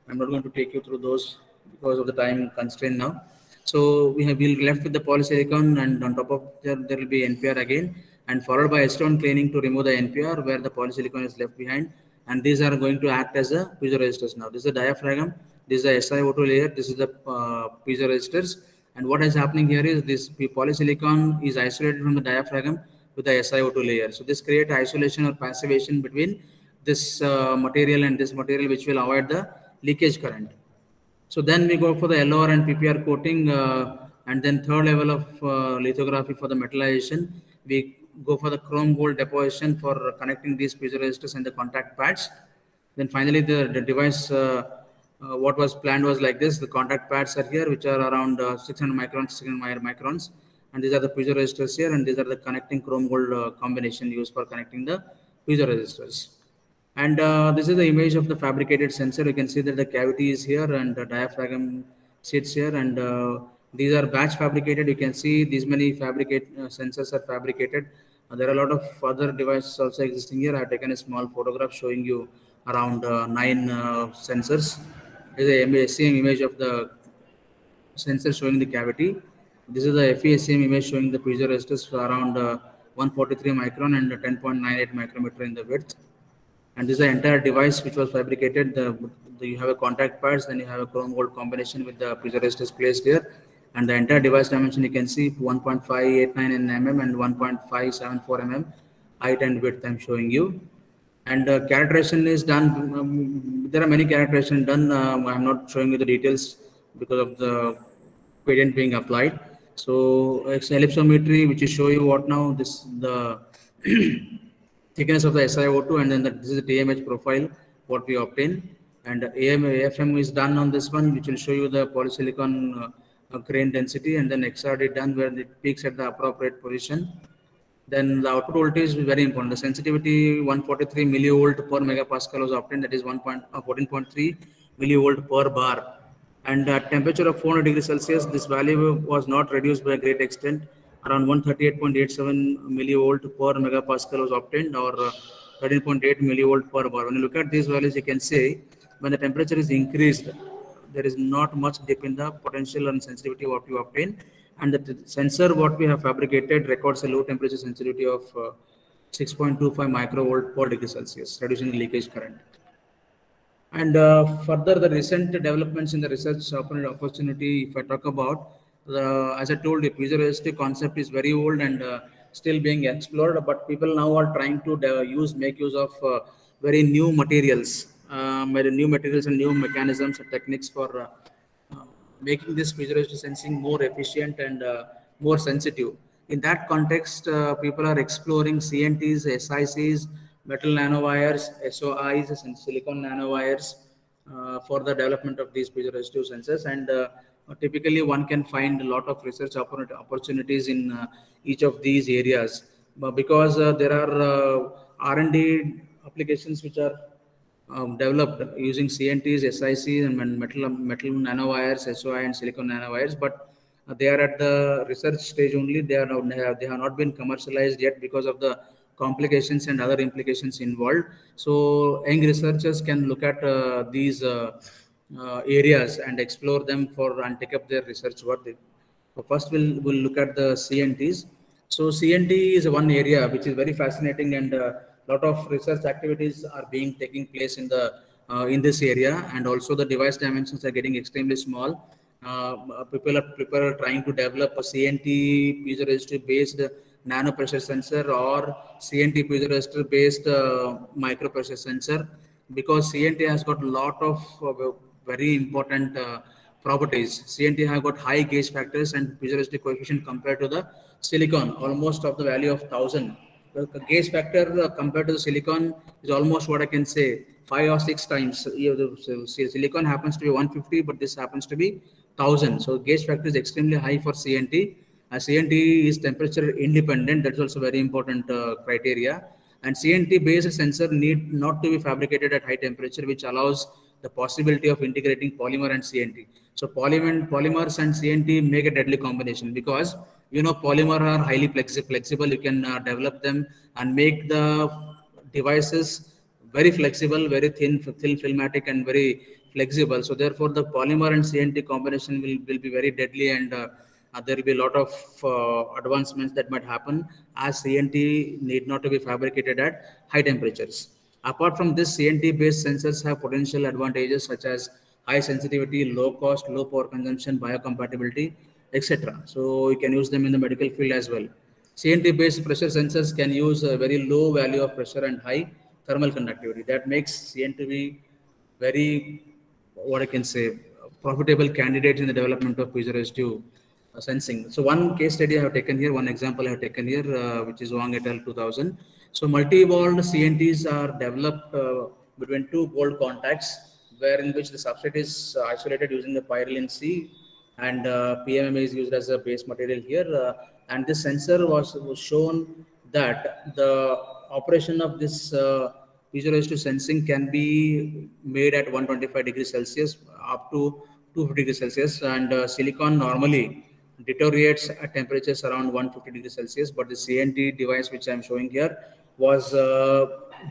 I'm not going to take you through those because of the time constraint now. So we'll left with the polysilicon, and on top of there will be NPR again, and followed by acetone cleaning to remove the NPR where the polysilicon is left behind. And these are going to act as a piezoresistors now. This is the diaphragm, this is the SiO2 layer, this is the piezoresistors. And what is happening here is this polysilicon is isolated from the diaphragm with the SiO2 layer. So this creates isolation or passivation between this material and this material, which will avoid the leakage current. So then we go for the LOR and PPR coating, and then third level of lithography for the metallization. We go for the chrome gold deposition for connecting these piezoresistors and the contact pads. Then finally the device, what was planned was like this. The contact pads are here, which are around 600 microns. And these are the piezoresistors here, and these are the connecting chrome gold combination used for connecting the piezoresistors. And this is the image of the fabricated sensor. You can see that the cavity is here and the diaphragm sits here, and these are batch fabricated. You can see these many sensors are fabricated. There are a lot of other devices also existing here. I have taken a small photograph showing you around 9 sensors. This is a SEM image of the sensor showing the cavity. This is the FESM image showing the piezoresistors for around 143 micron and 10.98 micrometer in the width. And this is the entire device which was fabricated. You have a contact pads, then you have a chrome gold combination with the piezoresistors placed here. And the entire device dimension, you can see 1.589 in mm and 1.574 mm height and width I'm showing you. And characterization is done. There are many characterizations done. I'm not showing you the details because of the patent being applied. So it's ellipsometry, which will show you what now this the thickness of the SiO2, and then this is the TMH profile what we obtain. And AFM is done on this one, which will show you the polysilicon grain density, and then XRD done where it peaks at the appropriate position. Then the output voltage is very important. The sensitivity 143 millivolt per megapascal was obtained, that is 14.3 millivolt per bar. And at temperature of 400 degrees Celsius, this value was not reduced by a great extent. Around 138.87 millivolt per megapascal was obtained, or 13.8 millivolt per bar. When you look at these values, you can say when the temperature is increased, there is not much dip in the potential and sensitivity what you obtain. And the sensor what we have fabricated records a low temperature sensitivity of 6.25 microvolt per degree Celsius, reducing the leakage current. And further, the recent developments in the research opportunity, if I talk about, as I told you, piezoresistive concept is very old, and still being explored, but people now are trying to make use of very new materials, and new mechanisms and techniques for making this piezoelectric sensing more efficient and more sensitive. In that context, people are exploring CNTs, SiCs, metal nanowires, SOIs, and silicon nanowires for the development of these piezoresistive sensors. And typically, one can find a lot of research opportunities in each of these areas, because there are R&D applications which are developed using CNTs, SiCs, and metal nanowires, SOI, and silicon nanowires, but they are at the research stage only. They have not been commercialized yet because of the complications and other implications involved. So young researchers can look at these areas and explore them and take up their research work. So first, we'll look at the CNTs. So CNT is one area which is very fascinating, and lot of research activities are being taking place in this area, and also the device dimensions are getting extremely small. People are trying to develop a CNT piezoresistor based nano pressure sensor or CNT piezoresistor based micro pressure sensor, because CNT has got a lot of very important properties. CNT have got high gauge factors and piezoresistive coefficient compared to the silicon, almost of the value of 1000. The gauge factor compared to the silicon is almost, what I can say, 5 or 6 times. Silicon happens to be 150, but this happens to be 1000. So gauge factor is extremely high for CNT. CNT is temperature independent. That's also very important criteria. And CNT based sensor need not to be fabricated at high temperature, which allows the possibility of integrating polymer and CNT. So polymers and CNT make a deadly combination, because polymer are highly flexible. You can develop them and make the devices very flexible, very thin filmatic, and very flexible. So therefore, the polymer and CNT combination will be very deadly, and there will be a lot of advancements that might happen, as CNT need not to be fabricated at high temperatures. Apart from this, CNT-based sensors have potential advantages such as high sensitivity, low cost, low power consumption, biocompatibility, etc. So you can use them in the medical field as well. CNT-based pressure sensors can use a very low value of pressure and high thermal conductivity. That makes CNT be very, what I can say, profitable candidate in the development of piezoresistive sensing. So one case study I have taken here, one example I have taken here, which is Wang et al. 2000. So multi-walled CNTs are developed between two gold contacts, in which the substrate is isolated using the pyroline C, and PMMA is used as a base material here. And this sensor was shown that the operation of this piezoresistive sensing can be made at 125 degrees Celsius up to 250 degrees Celsius, and silicon normally deteriorates at temperatures around 150 degrees Celsius, but the CNT device which I am showing here was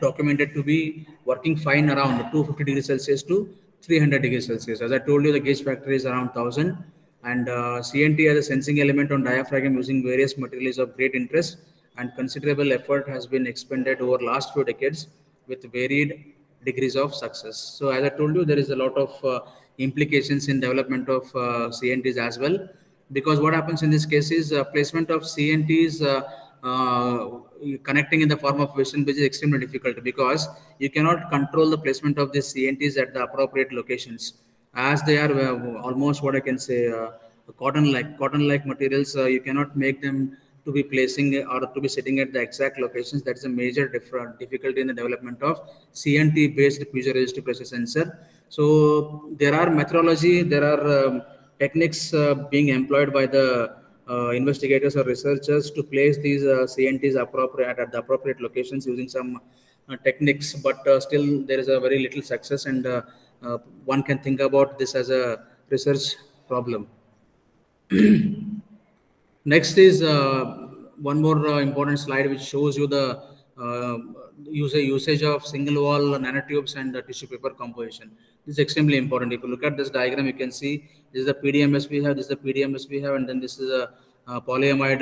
documented to be working fine around 250 degrees Celsius to 300 degrees Celsius. As I told you, the gauge factor is around 1000, and CNT as a sensing element on diaphragm using various materials of great interest, and considerable effort has been expended over last few decades with varied degrees of success. So as I told you, there is a lot of implications in development of CNTs as well, because what happens in this case is placement of CNTs connecting in the form of Western bridge is extremely difficult, because you cannot control the placement of these CNTs at the appropriate locations, as they are almost, what I can say, cotton-like materials. You cannot make them to be placing or to be sitting at the exact locations. That's a major difficulty in the development of CNT-based piezoresistive pressure sensor. So there are methodology, there are techniques being employed by the investigators or researchers to place these CNTs at the appropriate locations using some techniques, but still there is a very little success, and one can think about this as a research problem. Next is one more important slide which shows you the usage of single wall nanotubes and tissue paper composition. This is extremely important. If you look at this diagram, you can see this is the PDMS we have, this is the PDMS we have, and then this is a polyamide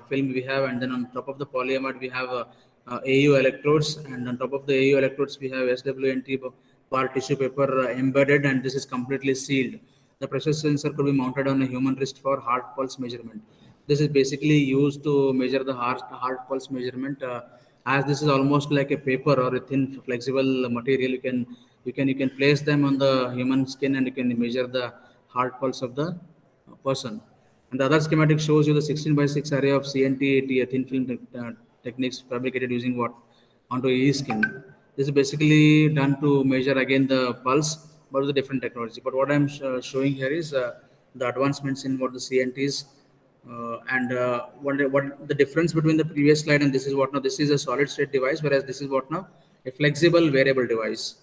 film we have, and then on top of the polyamide we have AU electrodes, and on top of the AU electrodes we have SWNT bar tissue paper embedded, and this is completely sealed. The pressure sensor could be mounted on a human wrist for heart pulse measurement. This is basically used to measure the heart pulse measurement. As this is almost like a paper or a thin flexible material, you can place them on the human skin and you can measure the heart pulse of the person. And the other schematic shows you the 16 by 6 array of CNT thin film techniques fabricated using what onto e-skin. This is basically done to measure again the pulse, but with a different technology. But what I'm showing here is the advancements in what the CNTs and what the difference between the previous slide and this is what now. This is a solid state device, whereas this is what now, a flexible variable device.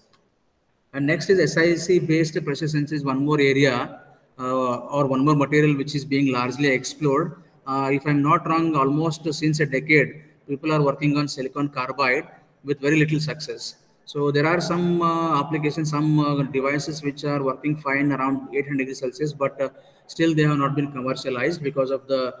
And next is SiC based pressure sensors, one more area or one more material which is being largely explored. If I'm not wrong, almost since a decade, people are working on silicon carbide with very little success. So there are some applications, some devices which are working fine around 800 degrees Celsius, but still they have not been commercialized because of the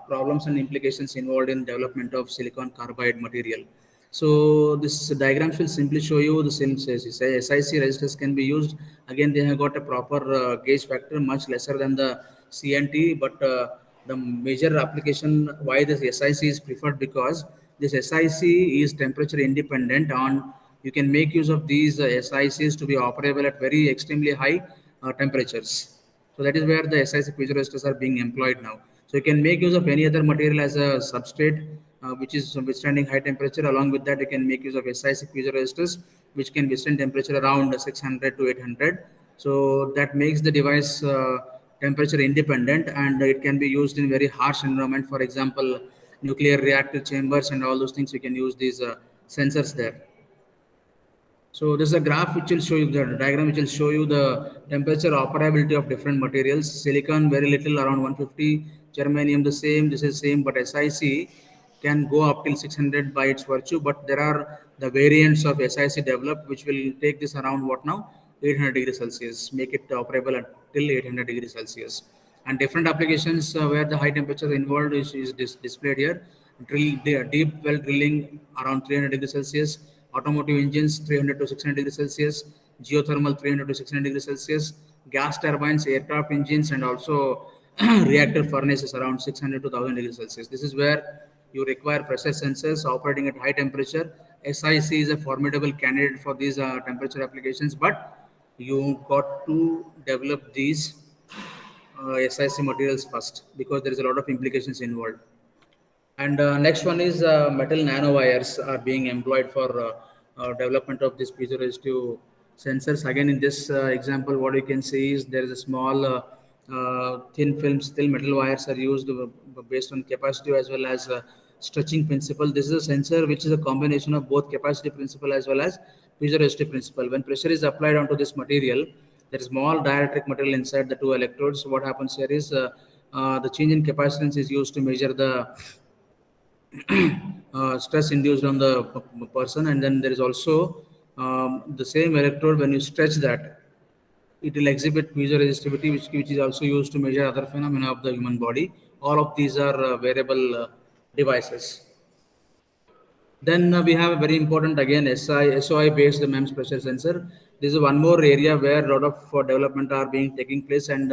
problems and implications involved in development of silicon carbide material. So this diagrams will simply show you the same SiC resistors can be used. Again, they have got a proper gauge factor, much lesser than the CNT, but the major application why this SiC is preferred because this SiC is temperature independent. On you can make use of these SiCs to be operable at very extremely high temperatures. So that is where the SiC piezoresistors are being employed now. So you can make use of any other material as a substrate which is withstanding high temperature. Along with that, you can make use of SiC piezoresistors which can withstand temperature around 600 to 800. So that makes the device temperature independent, and it can be used in very harsh environment. For example, nuclear reactor chambers and all those things. You can use these sensors there. So this is a graph which will show you the diagram which will show you the temperature operability of different materials. Silicon very little, around 150. Germanium the same. This is same, but SiC can go up till 600 by its virtue. But there are the variants of SiC developed which will take this around what now 800 degrees Celsius, make it operable until 800 degrees Celsius. And different applications where the high temperature involved is displayed here. Deep well drilling around 300 degrees Celsius. Automotive engines 300 to 600 degrees Celsius, geothermal 300 to 600 degrees Celsius, gas turbines, aircraft engines, and also reactor furnaces around 600 to 1000 degrees Celsius. This is where you require pressure sensors operating at high temperature. SiC is a formidable candidate for these temperature applications, but you got to develop these SiC materials first because there is a lot of implications involved. And next one is metal nanowires are being employed for development of this piezoresistive sensors. Again, in this example, what you can see is there is a small thin films, still metal wires are used based on capacitive as well as stretching principle. This is a sensor which is a combination of both capacitive principle as well as piezoresistive principle. When pressure is applied onto this material, there is small dielectric material inside the two electrodes. So what happens here is the change in capacitance is used to measure the stress induced on the person, and then there is also the same electrode. When you stretch that, it will exhibit piezoresistivity, which is also used to measure other phenomena of the human body. All of these are variable devices. Then we have a very important again SOI based MEMS pressure sensor. This is one more area where a lot of development are being taking place, and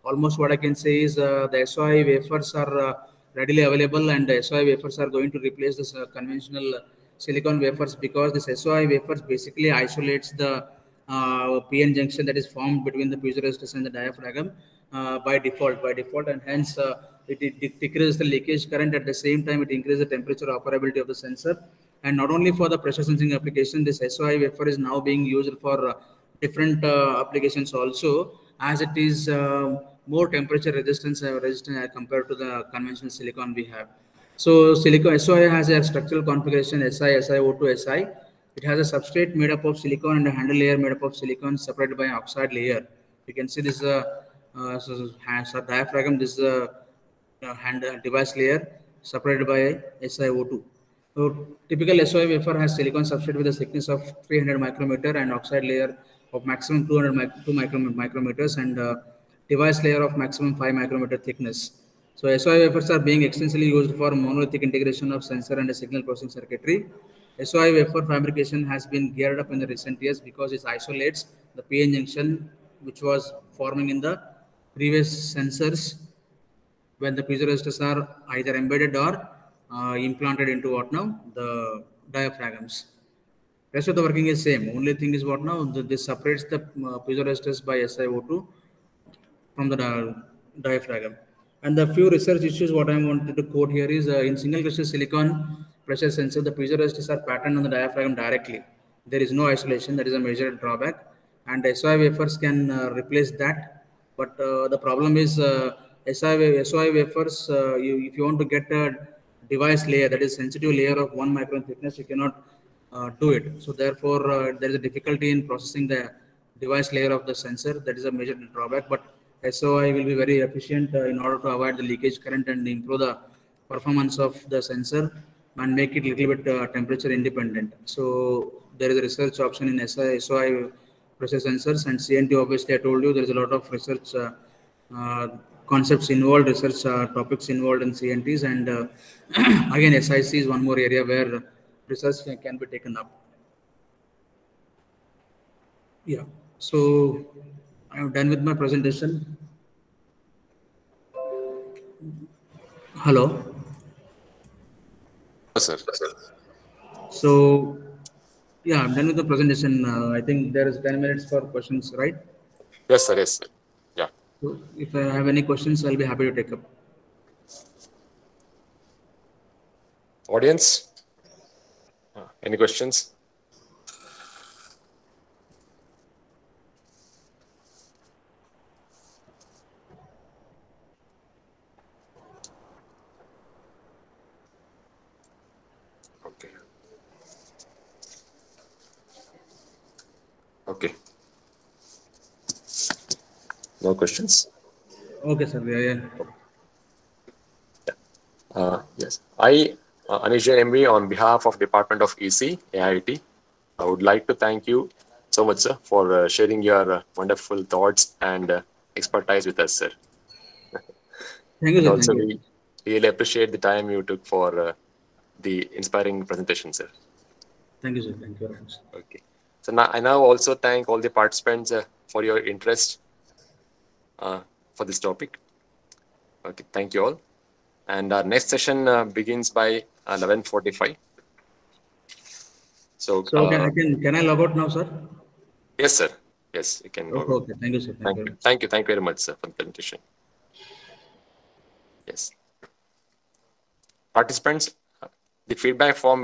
almost what I can say is the SOI wafers are readily available, and the SOI wafers are going to replace this conventional silicon wafers because this SOI wafers basically isolates the PN junction that is formed between the piezoresistors and the diaphragm by default, and hence it decreases the leakage current. At the same time, it increases the temperature operability of the sensor. And not only for the pressure sensing application, this SOI wafer is now being used for different applications also, as it is more temperature resistant compared to the conventional silicon we have. So silicon SOI has a structural configuration SiO2 Si. It has a substrate made up of silicon and a handle layer made up of silicon separated by an oxide layer. You can see this diaphragm. This is a hand device layer separated by SiO2. So typical SOI wafer has silicon substrate with a thickness of 300 micrometer and oxide layer of maximum 2 micrometers and device layer of maximum 5 micrometer thickness. So SOI wafers are being extensively used for monolithic integration of sensor and a signal processing circuitry. SOI wafer fabrication has been geared up in the recent years because it isolates the PN junction which was forming in the previous sensors when the piezoresistors are either embedded or implanted into what now? The diaphragms. Rest of the working is same. Only thing is what now? This separates the piezoresistors by SiO2 from the diaphragm. And the few research issues what I wanted to quote here is in single crystal silicon pressure sensor, the piezoresistors are patterned on the diaphragm directly. There is no isolation. That is a major drawback. And SOI wafers can replace that. But the problem is SOI wafers, if you want to get a device layer, that is sensitive layer of 1 micron thickness, you cannot do it. So therefore, there is a difficulty in processing the device layer of the sensor. That is a major drawback. But SOI will be very efficient in order to avoid the leakage current and improve the performance of the sensor and make it a little bit temperature independent. So there is a research option in SOI pressure sensors, and CNT. Obviously, I told you there is a lot of research concepts involved, research topics involved in CNTs, and again SIC is one more area where research can be taken up. Yeah. So I'm done with my presentation. Hello. Yes, sir. So yeah, I'm done with the presentation. I think there is 10 minutes for questions, right? Yes, sir. Yes, sir. Yeah. So if I have any questions, I'll be happy to take up. Audience, any questions? Okay. Okay. No questions? Okay, sir. Yeah. Yes. I, Anish Jain MB, on behalf of Department of EC, AIIT, I would like to thank you so much, sir, for sharing your wonderful thoughts and expertise with us, sir. Thank you, And sir. also, Thank you. we really appreciate the time you took for the inspiring presentation, sir. Thank you, sir. Thank you very much. Okay. So now I now also thank all the participants for your interest for this topic. Okay, thank you all. And our next session begins by 11:45. So can I log out now, sir? Yes, sir. Yes, you can go. Okay. Thank you, sir. Thank you. Thank you very much, sir, for the presentation. Yes. Participants, the feedback form